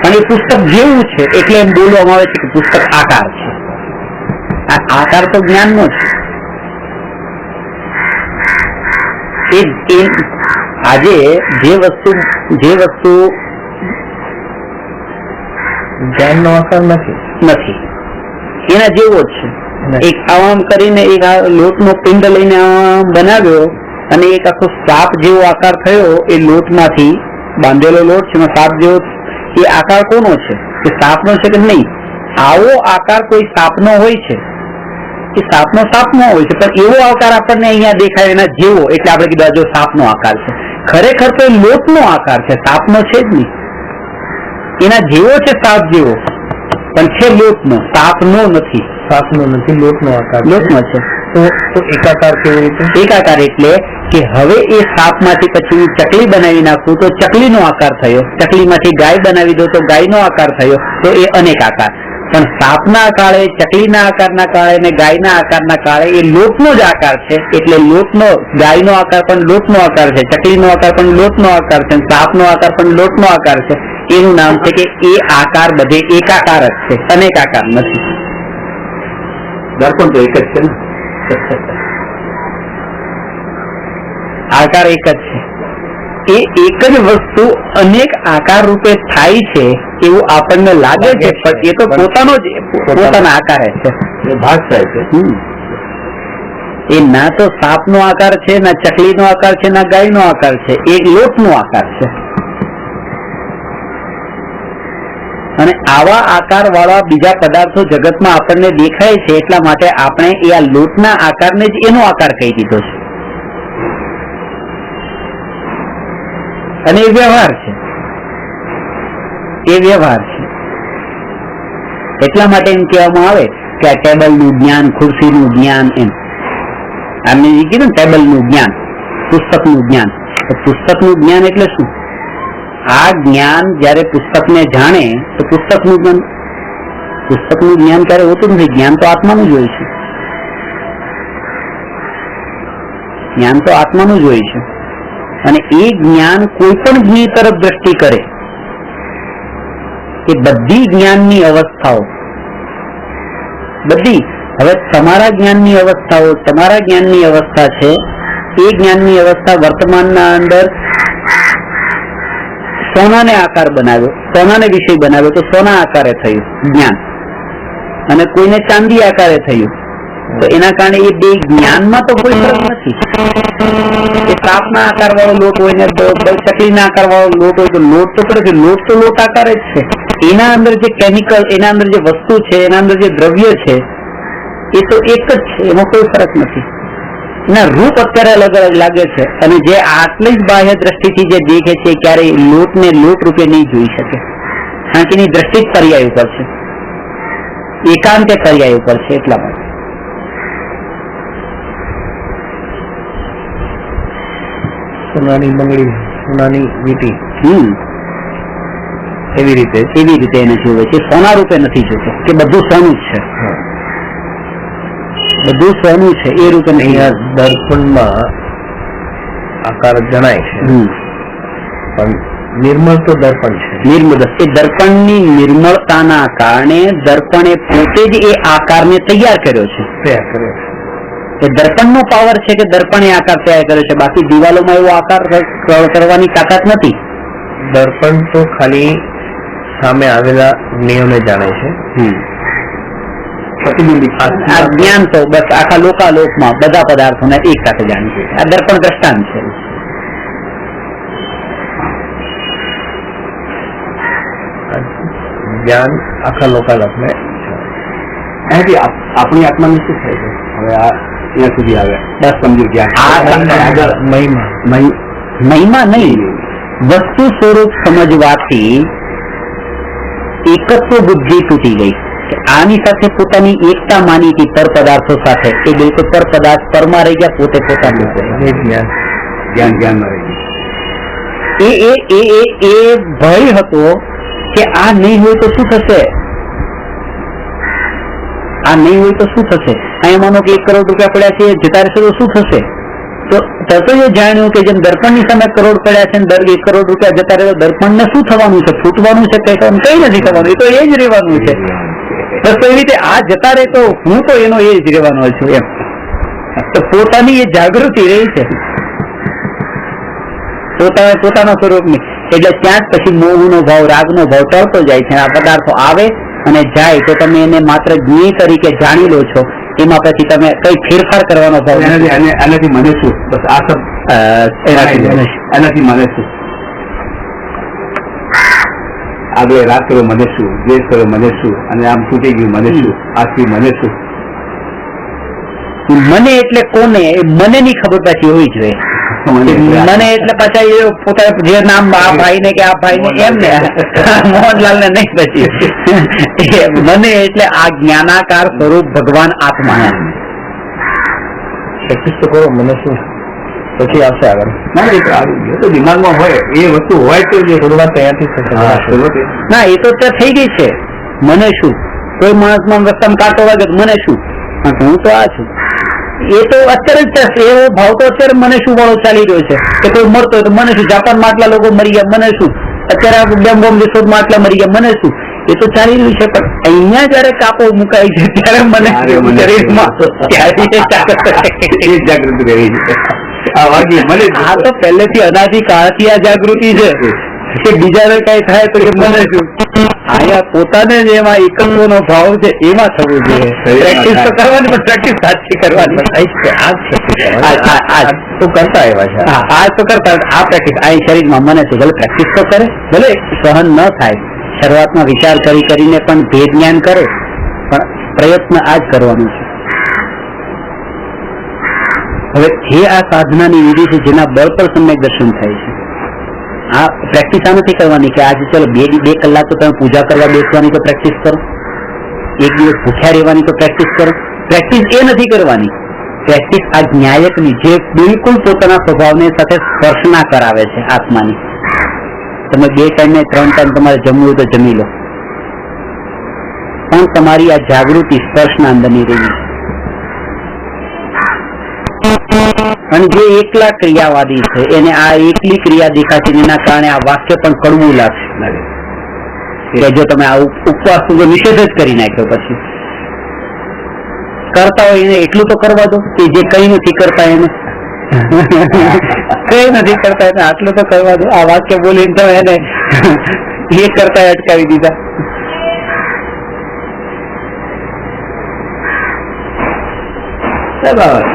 અને પુસ્તક જેવું છે એટલે એમ બોલવામાં આવે છે કે પુસ્તક આકાર છે. આ આકાર તો જ્ઞાનનો છે. આજે જે વસ્તુ જ્ઞાનનો આકાર નથી એના જેવો જ છે. એક આમ કરીને એક લોટનો પિંડ લઈને આમ બનાવ્યો અને એક આખો સાપ જેવો આકાર થયો. એ લોટમાંથી બાંધેલો લોટ છે, સાપ જેવો. એ આકાર કોનો છે? એ સાપનો છે કે નહીં? આવો આકાર કોઈ સાપનો હોય છે, એ સાપનો હોય છે, પણ એવો આકાર આપણને અહીંયા દેખાય એના જેવો, એટલે આપણે કીધું જો સાપનો આકાર છે. ખરેખર તો એ લોટનો આકાર છે, સાપનો છે જ નહીં. એના જેવો છે સાપ જેવો, પણ છે લોટનો, સાપનો નથી. લોટનો આકાર છે. તો એકાકાર કેવી રીતે? એકાકાર એટલે કે હવે એ સાપમાંથી પછી હું ચકલી બનાવી નાખું તો ચકલીનો આકાર થયો, ચકલીમાંથી ગાય બનાવી દો તો ગાયનો આકાર થયો, તો એ અનેક આકાર. પણ સાપના કાળે, ચકલીના આકારના કાળે અને ગાયના આકારના કાળે એ લોટનો જ આકાર છે. એટલે લોટનો, ગાયનો આકાર પણ લોટનો આકાર છે, ચકલીનો આકાર પણ લોટનો આકાર છે, સાપનો આકાર પણ લોટનો આકાર છે. એનું નામ છે કે એ આકાર બધે એકાકાર જ છે, અનેક આકાર નથી. દર્પણ તો એક જ છે ને, આકાર એક જ છે. એ એક જ વસ્તુ અનેક આકાર રૂપે થાય છે એવું આપણને લાગે છે, પણ એ તો પોતાના આકારે છે, ભાગ થાય છે. એ ના તો સાપનો આકાર છે, ના ચકલીનો આકાર છે, ના ગાયનો આકાર છે. એ લોટનો આકાર છે. અને આવા આકાર વાળા બીજા પદાર્થો જગતમાં આપણને દેખાય છે, એટલા માટે આપણે એ આ લોટના આકારને જ એનો આકાર કહી દીધો છે. અને એ વ્યવહાર છે. એટલા માટે એમ કહેવામાં આવે કે આ ટેબલનું જ્ઞાન, ખુરશીનું જ્ઞાન, એમ આમને કીધું ને ટેબલનું જ્ઞાન, પુસ્તકનું જ્ઞાન. પુસ્તકનું જ્ઞાન એટલે શું? આ જ્ઞાન જયારે પુસ્તકને જાણે તો પુસ્તકનું જ્ઞાન ત્યારે હોતું નથી. જ્ઞાન તો આત્માનું જ હોય છે. અને એ જ્ઞાન કોઈ પણ જ્ઞેય તરફ દ્રષ્ટિ કરે એ બધી જ્ઞાનની અવસ્થાઓ, બધી, હવે તમારા જ્ઞાનની અવસ્થા છે. એ જ્ઞાનની અવસ્થા વર્તમાનના અંદર સોનાને આકાર બનાવ્યો, સોનાને વિષય બનાવ્યો તો સોના આકારે થયું જ્ઞાન, અને કોઈને ચાંદી આકારે થયું. તો એના કારણે એ બે જ્ઞાનમાં તો કોઈ ફરક નથી. એ સાપના આકાર વાળો લોટ હોય ને ચકલીના આકાર વાળો લોટ હોય તો લોટ તો પડે છે. લોટ તો લોટ આકારે જ છે. એના અંદર જે કેમિકલ, એના અંદર જે વસ્તુ છે, એના અંદર જે દ્રવ્ય છે એ તો એક જ છે, એમાં કોઈ ફરક નથી. ના રૂપ અત્યારે અલગ અલગ લાગે છે, અને જે આટલી જ બાહ્ય દ્રષ્ટિથી જે દેખે છે ક્યારેય લોટને લોટ રૂપે નહીં જોઈ શકે, કારણ કે એની દ્રષ્ટિ જ પર્યાય ઉપર છે, એકાંતે પર્યાય ઉપર છે. એટલા માટે સોનાની બંગડી, સોનાની વીંટી એવી રીતે એને જોવે છે. સોના રૂપે નથી જોતો કે બધું સોનું જ છે, બધું સોનું છે એ રૂપે નહીં. દર્પણમાં આકાર જણાય છે, પણ નિર્મળ તો દર્પણ છે. નિર્મળ એ દર્પણની નિર્મળતાના કારણે દર્પણે પોતે જ એ આકારને તૈયાર કર્યો છે. એ દર્પણનો પાવર છે કે દર્પણે આકાર તૈયાર કર્યો છે, બાકી દિવાલોમાં એવો આકાર કરવાની તાકાત નથી. દર્પણ તો ખાલી સામે આવેલા નિયમને જાણે છે. આ જ્ઞાન તો બસ આખા લોકાલોકમાં બધા પદાર્થોને એક સાથે જાણી છે. આ દર્પણ દ્રષ્ટાંત છે. જ્ઞાન આખા લોકાલોકને અહીંથી આપણી આત્માને શું થાય છે? હવે આ અહીંયા સુધી આવ્યા, બસ સમજી ગયા. મહિમા નહીં, વસ્તુ સ્વરૂપ સમજવાથી એકત્વ બુદ્ધિ તૂટી ગઈ. આની સાથે પોતાની એકતા માની હતી પર પદાર્થો સાથે, એ બિલકુલ પર પદાર્થ પરમાં રહી ગયા, પોતે પોતાનું જ્ઞાનમાં રહી ગયું. એ ભય હતો કે આ નહીં હોય તો શું થશે, આ નહીં હોય તો શું થશે. અહીંયા માનો કે 1 કરોડ રૂપિયા પડ્યા છે, જતા રહેશે તો શું થશે? તો તરત જ જાણ્યું કે જેમ દર્પણની સામે કરોડ પડ્યા છે, 1 કરોડ રૂપિયા જતા રહે તો દર્પણને શું થવાનું છે? ફૂટવાનું છે, કઈ નથી થવાનું, એ તો એ જ રહેવાનું છે. બસ તો એવી રીતે આ જતા રહે તો હું તો એનો એ જ રહેવાનો છું. એમ તો પોતાની એ જાગૃતિ રહી છે પોતાના સ્વરૂપની. એટલે ત્યાં જ પછી મોહનો ભાવ, રાગનો ભાવ ટળતો જાય છે. આ પદાર્થો આવે અને જાય તો તમે એને માત્ર જ્ઞેય તરીકે જાણી લો છો, એમાં પછી તમે કઈ ફેરફાર કરવાનો ભાવ. એનાથી મને શું? બસ આ સબ એનાથી મને શું? આગળ રાત કર્યો મને શું, દ્વેષ કર્યો મને શું, અને આમ તૂટી ગયું મને શું, આથી મને શું? મને એટલે કોને? મને ની ખબર પછી હોવી જોઈએ. મને એટલે પાછા એ પોતા જે નામ આ ભાઈ ને કે આ ભાઈ ને એમ ને મોહનલાલ ને નહીં, પછી મને એટલે આ જ્ઞાનાકાર સ્વરૂપ ભગવાન આત્મા. પ્રેક્ટિસ તો કરો, મને શું પછી આવશે આગળ. તો દિમાગમાં હોય એ વસ્તુ હોય તો જે શરૂઆત ત્યાંથી ના, એ તો ત્યાં થઈ ગઈ છે. મને શું? કોઈ માણસ માં રસ્તામાં કાંટો વાગે મને શું? હું તો આ છું. એ તો અત્યારે જ એવો ભાવ તો અત્યારે મને શું વાળો ચાલી રહ્યો છે કે કોઈ મરતો હોય તો મને શું, જાપાનમાં આટલા લોકો મરી ગયા મને શું, અત્યારે બોમ્બ વિસ્ફોટમાં આટલા મરી ગયા મને શું, એ તો ચાલી રહ્યું છે. પણ અહીંયા જયારે કાપો મુકાય છે ત્યારે મને શરીરમાં જાગૃતિ રહી છે. આ તો પહેલેથી અનાદિકાળથી આ જાગૃતિ છે કે બીજાને કઈ થાય તો મને શું. અહીંયા પોતાને જ એમાં એકત્વનો ભાવ છે, એમાં થવું જોઈએ. પ્રેક્ટિસ તો કરવાની, પણ પ્રેક્ટિસ સાચી કરવાની તો કરતા એવા છે. આ તો કરતા આ પ્રેક્ટિસ આ શરીરમાં મને શું, ભલે પ્રેક્ટિસ તો કરે, ભલે સહન ન થાય, શરૂઆતમાં વિચાર કરીને પણ ભેદ જ્ઞાન કરે, પણ પ્રયત્ન આ જ કરવાનો છે. હવે જે આ સાધનાની વિધિ છે જેના બળ પર સમ્યક દર્શન થાય છે, આ પ્રેક્ટિસ આ નથી કરવાની કે આજે ચલો 2 કલાક તો તમે પૂજા કરવા બેસવાની તો પ્રેક્ટિસ કરો, 1 દિવસ ભૂખ્યા રહેવાની તો પ્રેક્ટિસ કરો. પ્રેક્ટિસ એ નથી કરવાની. પ્રેક્ટિસ આ ન્યાયકની જે બિલકુલ પોતાના સ્વભાવને સાથે સ્પર્શના કરાવે છે આત્માની. તમે 2 ટાઈમ ને 3 ટાઈમ તમારે જમવું હોય તો જમી લો, પણ તમારી આ જાગૃતિ સ્પર્શના અંદરની રહી છે. અને જે એકલા ક્રિયાવાદી છે એને આ એકલી ક્રિયા દેખાશે, એના કારણે આ વાક્ય પણ કડવું લાગશે કે જો તમે આ ઉપવાસ નિષેધ જ કરી નાખ્યો, પછી કરતા હોય એને એટલું તો કરવા દો કે જે કઈ નથી કરતા એને કઈ નથી કરતા એને આટલું તો કરવા દો. આ વાક્ય બોલીને તમે એને એ કરતા અટકાવી દીધા.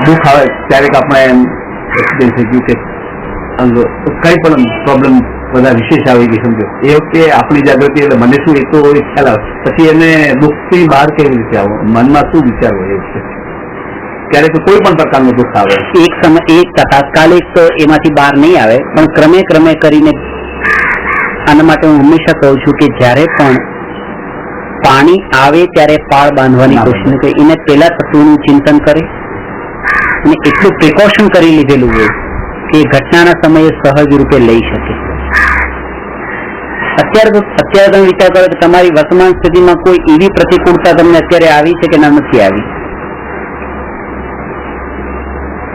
દુઃખ આવે ક્યારેક આપણે એમ એક્સિડન્ટ થઈ ગયું કે કઈ પણ પ્રોબ્લેમ બધા વિશેષ આવી ગઈ સમજો, એ વખતે આપણી જાગૃતિ એટલે મને શું એ તો ખ્યાલ આવે, પછી એને દુઃખથી બહાર કેવી રીતે આવો, મનમાં શું વિચારવો એ વખતે ત્યારે તો કોઈ પણ પ્રકારનું દુઃખ આવે. એક સમય એક તાત્કાલિક તો એમાંથી બહાર નહીં આવે, પણ ક્રમે ક્રમે કરીને. આના માટે હું હંમેશા કહું છું કે જ્યારે પણ પાણી આવે ત્યારે પાળ બાંધવાની કોશિશ કરે, એને પેલા તત્વોનું ચિંતન કરે અને એટલું પ્રિકોશન કરી લીધેલું હોય કે ઘટનાના સમયે સહજ રૂપે લઈ શકે. અત્યારે તમે વિચાર કરો કે તમારી વર્તમાન સ્થિતિમાં કોઈ એવી પ્રતિકૂળતા તમને અત્યારે આવી છે કે ના નથી આવી?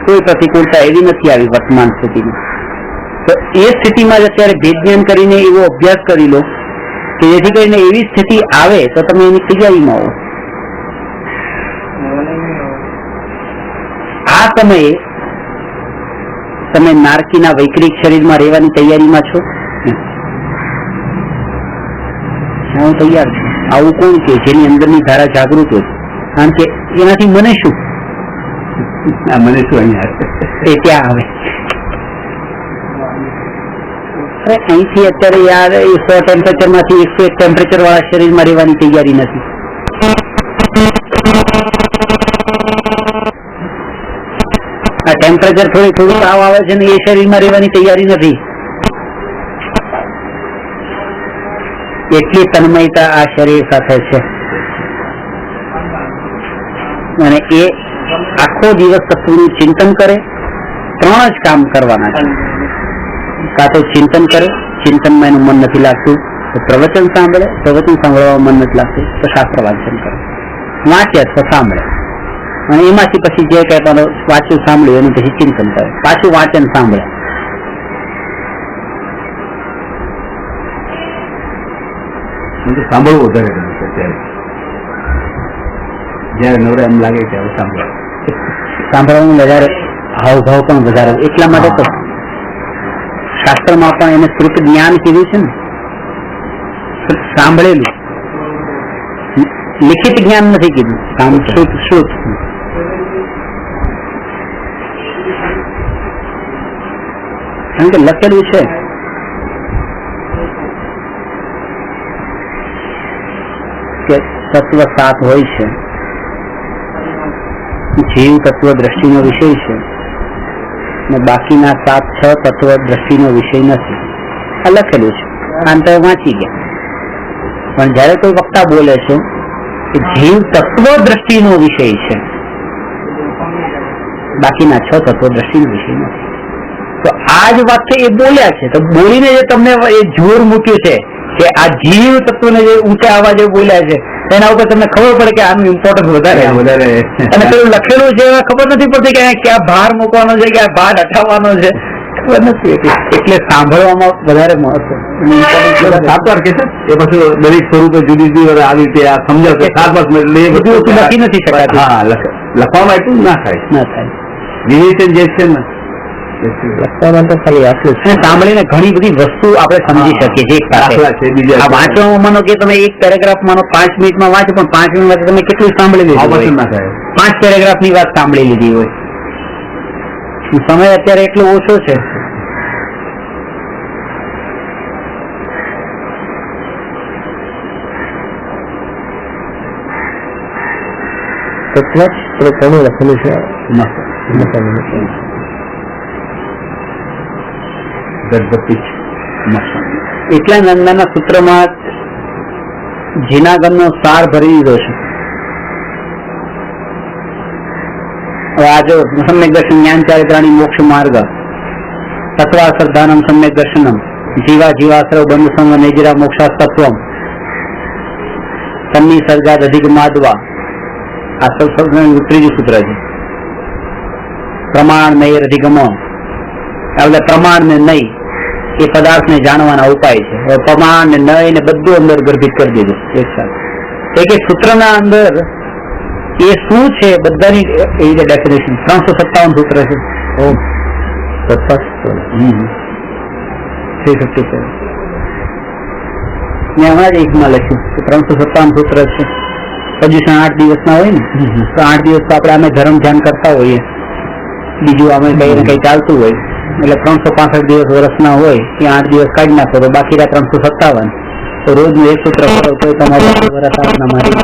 કોઈ પ્રતિકૂળતા એવી નથી આવી વર્તમાન સ્થિતિમાં. તો એ સ્થિતિમાં જ અત્યારે ભેદજ્ઞાન કરીને એવો અભ્યાસ કરી લો કે જેથી કરીને એવી સ્થિતિ આવે તો તમે એની તૈયારીમાં હો. આ સમયે તમે નારકીના વૈકરિક શરીરમાં રહેવાની તૈયારીમાં છો? હું તૈયાર છું. આવું કોણ કે જેની અંદરની ધારા જાગૃત હોય? કારણ કે એનાથી મને શું, મને શું અહીંયા એ ત્યાં આવે. અરે અહીંથી અત્યારે યાર 100 ટેમ્પરેચર માંથી 101 ટેમ્પરેચર વાળા શરીરમાં રહેવાની તૈયારી નથી. આ ટેમ્પરેચર થોડું તાવ આવે છે ને એ શરીરમાં રહેવાની તૈયારી નથી. એટલી તન્મયતા આ શરીર સાથે છે અને એ આખો દિવસ તત્વનું ચિંતન કરે. 3 જ કામ કરવાના છે. કાં તો ચિંતન કરે, ચિંતનમાં એનું મન નથી લાગતું તો પ્રવચન સાંભળે, પ્રવચન સાંભળવામાં મન નથી લાગતું તો શાસ્ત્ર વાંચન કરે, વાંચે અથવા સાંભળે અને એમાંથી પછી જે કઈ પણ વાંચ્યું સાંભળ્યું એનું પછી ચિંતન કરે, પાછું વાંચન સાંભળે. સાંભળવું વધારે ગમે છે ત્યારે, જયારે નવરા એમ લાગે ત્યારે સાંભળવાનું વધારે, હાવભાવ પણ વધારે. એટલા માટે તો શાસ્ત્રમાં પણ એને શ્રુત જ્ઞાન કીધું છે ને, સાંભળેલું. લિખિત જ્ઞાન નથી કીધું, શ્રુત. કારણ કે લખેલું છે કે તત્વ 7 હોય છે, જીવ તત્વ દ્રષ્ટિનો વિષય છે અને બાકીના 6 તત્વ દ્રષ્ટિનો વિષય નથી. આ લખેલું છે, આમ તો વાંચી ગયા. પણ જયારે કોઈ વક્તા બોલે છે કે જીવ તત્વ દ્રષ્ટિનો વિષય છે, બાકીના 6 તત્વ દ્રષ્ટિનો વિષય નથી, તો આ જ વાક્ય એ બોલ્યા છે. તો બોલીને જે તમને એ જોર મૂક્યું છે કે આ જીવ તત્વને જે ઊંચા અવાજે બોલ્યા છે એના ઉપર તમને ખબર પડે કે આનું ઇમ્પોર્ટન્સ વધારે. અને પેલું લખેલું છે એમાં ખબર નથી પડતી કે ક્યાં ભાર મૂકવાનો છે, ક્યાં ભાર હટાવવાનો છે, ખબર નથી. એટલે સાંભળવામાં વધારે મહત્વ. સાતવાર કે છે એ પછી દરેક સ્વરૂપે જુદી જુદી આવી રીતે આ સમજાવશે. 7 વર્ષ બધું વસ્તુ લખી નથી શકાતી. હા, લખવામાં એટલું ના થાય. વિવેચન જે છે ને લખવામાં તો ખાલી આટલું છે. સાંભળીને ઘણી બધી વસ્તુ આપણે સમજી શકીએ છીએ. આ વાંચવામાં માનો કે તમે એક પેરેગ્રાફ માનો 5 મિનિટમાં વાંચો, પણ 5 મિનિટમાં તમે કેટલું સાંભળી લીધું હોય? 5 પેરેગ્રાફની વાત સાંભળી લીધી હોય. સમય અત્યારે એટલો ઓછો છે. ઘણું લખેલું છે. એટલા નાના સૂત્રમાં જીનાગમનો સાર ભરી દીધો છે. હવે આજો સમ્યક દર્શન જ્ઞાન ચારિત્રાણી મોક્ષ માર્ગ તત્વા શ્રદ્ધાનમ સમ્યક દર્શનમ જીવા જીવાશ્રવ બંધ સંગ નેજરા મોક્ષાસ્તત્વમ તન્ની સર્ગાદ અધિક માધવા. આ ત્રીજું સૂત્ર છે. પ્રમાણ નૈર અધિગમ, એટલે પ્રમાણ ને નહીં એ પદાર્થને જાણવાના ઉપાય છે. પ્રમાણ ને નય ને બધું અંદર ગર્ભિત કરી દીધું એક સાથે. એક સૂત્રના અંદર એ શું છે બધાની એ રીતે ડેફિનેશન. 357 સૂત્ર છે. 357 મેં હમણાં જ એકમાં લખ્યું કે 357 સૂત્ર છે. પોઝિશન 8 દિવસના હોય ને, તો 8 દિવસ તો આપણે અમે ધર્મ ધ્યાન કરતા હોઈએ, બીજું અમે કઈ ને કઈ ચાલતું હોય, એટલે 365 દિવસ વર્ષના હોય એ 8 દિવસ કાઢી નાખો તો બાકી 357. તો રોજનું એક સૂત્ર કરો તો તમારે વર્ષ આપના મારી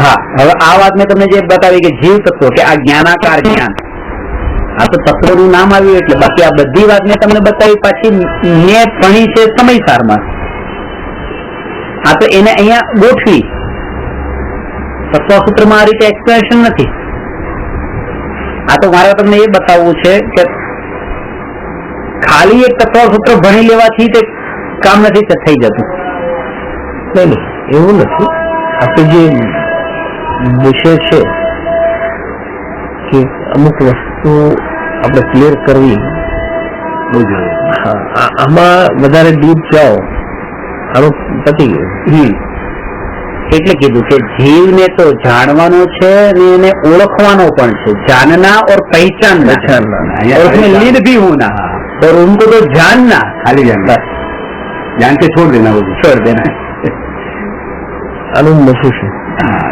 હા, હવે આ વાત મેં તમને જે બતાવી કે જીવ તત્વો કે આ જ્ઞાનાકાર જ્ઞાન, આ તો તત્વનું નામ આવ્યું એટલે, બાકી આ બધી વાત મેં તમને બતાવી પાછી મેં ભણી છે સમયસારમાં. આ તો એને અહીંયા ગોઠવી, તત્વસૂત્રમાં આ રીતે એક્સપ્લેનેશન નથી. આ તો મારે તમને એ બતાવવું છે કે ખાલી એક તત્વસૂત્ર ભણી લેવાથી તે કામ નથી થઈ જતું. નહીં, એવું નથી. આપણે જે વિષય છે કે અમુક વસ્તુ આપણે ક્લિયર કરવી બહુ જરૂરી. આમાં વધારે ડીપ જાઓ આનું પતી ગયું. એટલે કીધું કે જીવને તો જાણવાનો છે અને એને ઓળખવાનો પણ છે. जानना और पहचानना, और उसमें लीन भी होना, और उनको तो जानना, खाली जानना, जान के छोड़ देना, वो छोड़ देना. આનું મશું છે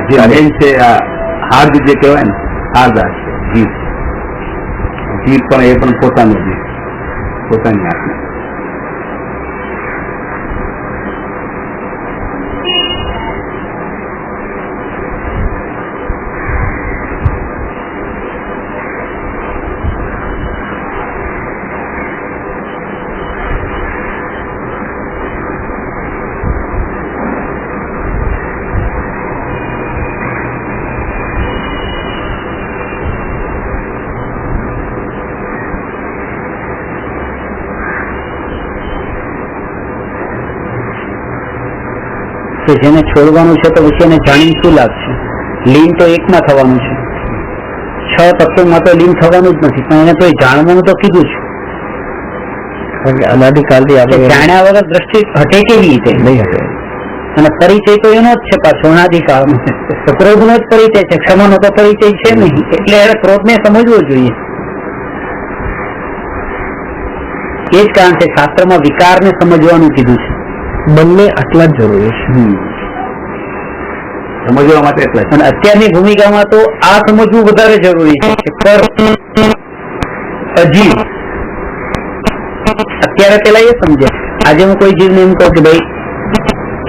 જે મેન છે હાર્દ જે કહેવાય ને, હાર્દ છે જીવ. જીવ પણ એ પણ પોતાનું જીવ, પોતાની આત્મા. જેને છોડવાનું છે તો પછી એને જાણીને શું લાગશે? લીન તો એકમાં થવાનું છે, 6 તત્વોમાં તો લીન થવાનું જ નથી, પણ એને તો જાણવાનું તો કીધું છે. કારણ કે અનાદિકાલથી આપણે જાણ્યા વગર દ્રષ્ટિ હટે કેવી રીતે? નહીં હટે. અને પરિચય તો એનો જ છે પાછો અનાદિકાળનો. ક્રોધનો જ પરિચય છે, ક્ષમાનો તો પરિચય છે નહીં. એટલે એને ક્રોધને સમજવો જોઈએ. એ જ કારણ છે શાસ્ત્રમાં વિકારને સમજવાનું કીધું છે. બંને આટલા જ જરૂરી છે સમજવા માટે. એટલા અને અત્યારની ભૂમિકામાં તો આ સમજવું વધારે જરૂરી છે કે પર અજીવ. અત્યારે પેલા એ સમજે. આજે હું કોઈ જીવને એમ કહું કે ભાઈ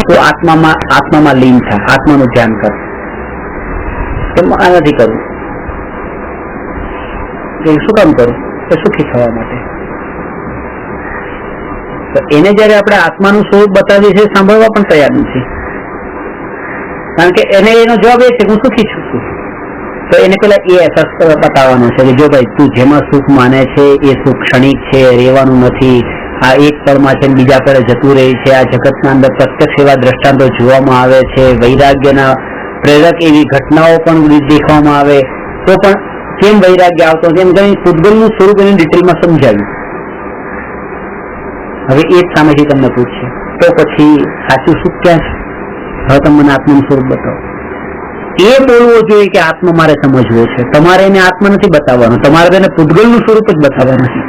તું આત્મામાં લીન થા, આત્માનું ધ્યાન કર, તો આ નથી કરવું. શું કામ કરું? કે સુખી થવા માટે. તો એને જયારે આપણે આત્માનું સ્વરૂપ બતાવીએ છીએ સાંભળવા પણ તૈયાર નથી, કારણ કે એને એનો જવાબ એ છે હું સુખી છું. તો એને પેલા એ અહેસાસ બતાવવાનો છે કે જો ભાઈ તું જેમાં સુખ માને છે એ સુખ ક્ષણિક છે, રહેવાનું નથી. આ એક પળમાં છે, બીજા પળે જતું રહે છે. આ જગતના અંદર પ્રત્યક્ષ એવા દ્રષ્ટાંતો જોવામાં આવે છે, વૈરાગ્યના પ્રેરક એવી ઘટનાઓ પણ દેખવામાં આવે. તો પણ કેમ વૈરાગ્ય આવતો? કેમ કઈ પૂતગલનું સ્વરૂપ એને ડિટેલમાં સમજાવ્યું. હવે એ જ સામેથી તમને પૂછશે તો પછી સાચું સુખ ક્યાં છે? હવે તમે મને આત્માનું સ્વરૂપ બતાવો. એ બોલવો જોઈએ કે આત્મા મારે સમજવો છે. તમારે એને આત્મા નથી બતાવવાનું, તમારે તેને પૂતગલનું સ્વરૂપ જ બતાવવાનું છે.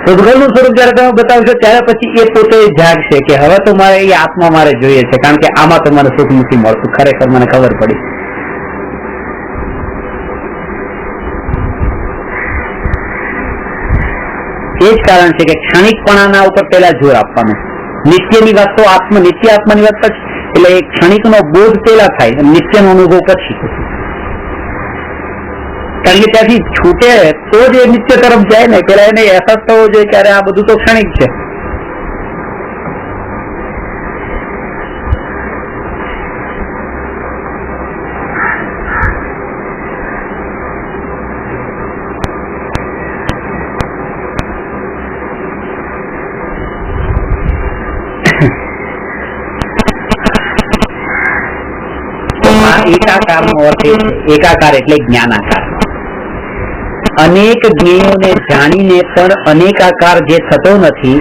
પૂતગલનું સ્વરૂપ જયારે તમે બતાવશો ત્યારે પછી એ પોતે જાગશે કે હવે તો મારે એ આત્મા મારે જોઈએ છે, કારણ કે આમાં તો મને સુખ નથી મળતું. ખરેખર મને ખબર પડી. એ જ કારણ છે કે ક્ષણિકપણાના ઉપર પેલા જોર આપવાનું. નિત્યની વાત તો નિત્ય આત્માની વાત પછી, એટલે એ ક્ષણિકનો બોધ પેલા થાય, નિત્યનો અનુભવ પછી. કારણ કે ત્યાંથી છૂટે તો જ એ નિત્ય તરફ જાય ને. પેલા એને અહેસાસ થવો જોઈએ કે આ બધું તો ક્ષણિક છે. એકાકારનો અર્થ એ છે, એકાકાર એટલે જ્ઞાનાકાર. અનેક જ્ઞેયોને જાણીને પણ અનેકાકાર જે થતો નથી,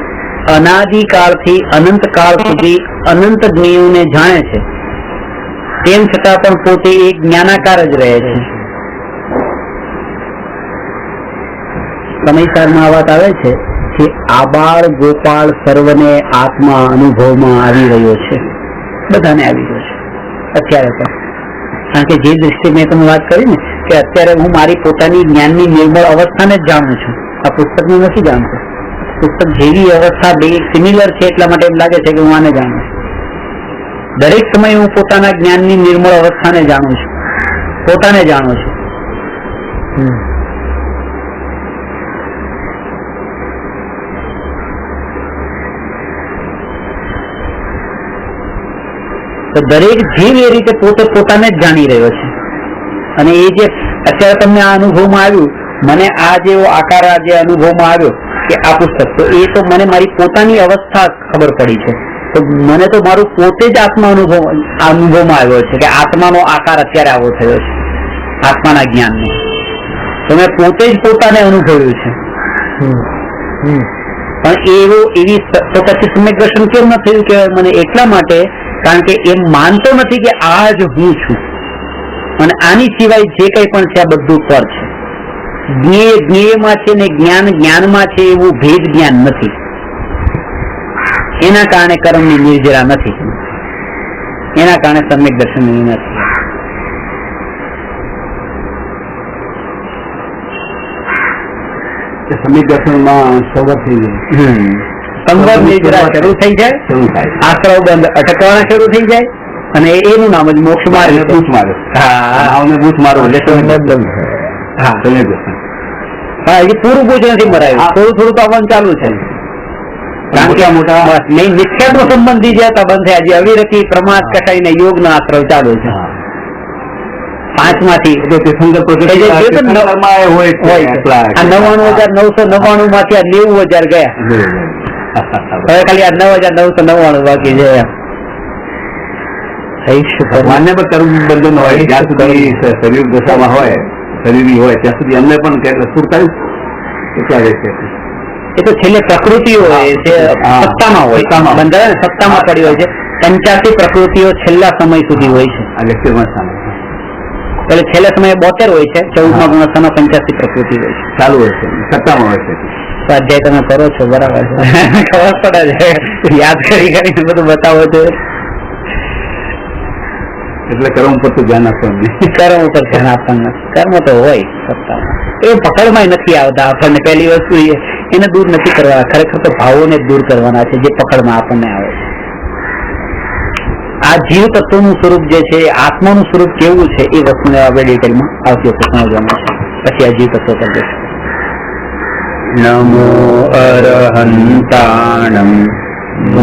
અનાદિકાળથી અનંતકાળ સુધી અનંત જ્ઞેયોને જાણે છે, તેમ છતાં પણ પોતે એક જ્ઞાનાકાર જ રહે છે. સમયસારમાં આ વાત આવે છે કે આબાળ ગોપાળ સર્વને આત્મા અનુભવમાં આવી રહ્યો છે. બધાને આવી રહ્યો છે અત્યારે પણ. કારણ કે જે દ્રષ્ટિએ મેં તમે વાત કરી ને કે અત્યારે હું મારી પોતાની જ્ઞાનની નિર્મળ અવસ્થાને જ જાણું છું, આ પુસ્તકને નથી જાણતો. પુસ્તક જેવી અવસ્થા બે સિમિલર છે એટલા માટે એમ લાગે છે કે હું આને જાણું છું. દરેક સમયે હું પોતાના જ્ઞાનની નિર્મળ અવસ્થાને જાણું છું, પોતાને જાણું છું. તો દરેક જીવ એ રીતે પોતે પોતાને જ જાણી રહ્યો છે. અને એ જે અત્યારે તમને આ અનુભવમાં આવ્યું, મને આ જેવો આકાર આ જે અનુભવમાં આવ્યો કે આ પુસ્તક, તો એ તો મને મારી પોતાની અવસ્થા ખબર પડી છે. તો મને તો મારું પોતે જ અનુભવમાં આવ્યો છે કે આત્માનો આકાર અત્યારે આવો થયો છે, આત્માના જ્ઞાનનો. તો મેં પોતે જ પોતાને અનુભવ્યું છે. પણ એવી તો પછી સમ્યક દર્શન કેમ ન થયું કે મને? એટલા માટે કારણ કે એમ માનતો નથી કે આ જ હું છું અને આની સિવાય જે કંઈ પણ છે આ બધું પર છે. જ્ઞેય જ્ઞેયમાં છે ને જ્ઞાન જ્ઞાનમાં છે એવું ભેદ જ્ઞાન નથી. એના કારણે કર્મની નિર્જરા નથી, એના કારણે સમ્યક દર્શન નથી. સમ્યક દર્શનમાં સંવર થઈ જાય, સંવર નિર્જરા શરૂ થઈ જાય, આશ્રવ બંધ અટકવાના શરૂ થઈ જાય અને એનું નામ જ મોક્ષ માર્ગ. બૂથ મારો, બૂથ મારો હા, એ પૂરું બૂથ નથી મરાયું, થોડું થોડું તો આવવાનું ચાલુ છે. કારણ કે મોટા નહીં નિષ્ઠાનો સંબંધી જે હતા બંધ થયા, જે અવિરતિ પ્રમાદ કટાઈ ને યોગ નો આશ્રવ ચાલુ છે. 5 માંથી 99,999 માંથી 90,000 ગયા. હવે ખાલી આ 9,999 બાકી છે. ભગવાનને પણ કર્મ બંધન હોય, જ્યાં સુધી શરીર દશામાં હોય, શરીરી હોય ત્યાં સુધી એમને પણ સુરતા કેટલા રહેશે. એ તો છેલ્લે પ્રકૃતિઓ હોય છે, સત્તામાં હોય, બંધારણ સત્તામાં પડી હોય છે. 85 પ્રકૃતિઓ છેલ્લા સમય સુધી હોય છે. એટલે છેલ્લા સમયે 72 હોય છે, 14મા ગુણોત્તરમાં 85 પ્રકૃતિ હોય છે, ચાલુ હોય છે, સત્તામાં હોય છે. સ્વાધ્યાય તમે કરો છો, બરાબર છે, ખબર પડે છે, યાદ કરી કરીને બધું બતાવો છો. એટલે કર્મ ઉપર તો ધ્યાન આપવાનું, કર્મ ઉપર ધ્યાન આપવાનું. કર્મ તો હોય સત્તામાં, એ પકડમાં નથી આવતા આપણને. પહેલી વસ્તુ એને દૂર નથી કરવા, ખરેખર તો ભાવોને દૂર કરવાના છે જે પકડમાં આપણને આવે છે. આ જીવ તત્વનું સ્વરૂપ જે છે, આત્માનું સ્વરૂપ કેવું છે, એ વસ્તુને આપણે ડિટેલમાં આવતી વખતે સમજવાનું છે. પછી આ જીવ તત્વ પર જશે. નમો અરહંતાણમ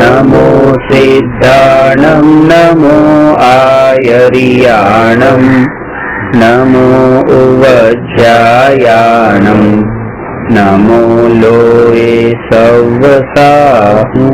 નમો સિદ્ધાણમ નમો આયરિયાણમ નમો ઉવજ્જાયાણમ નમો લોએ સવસાહુ.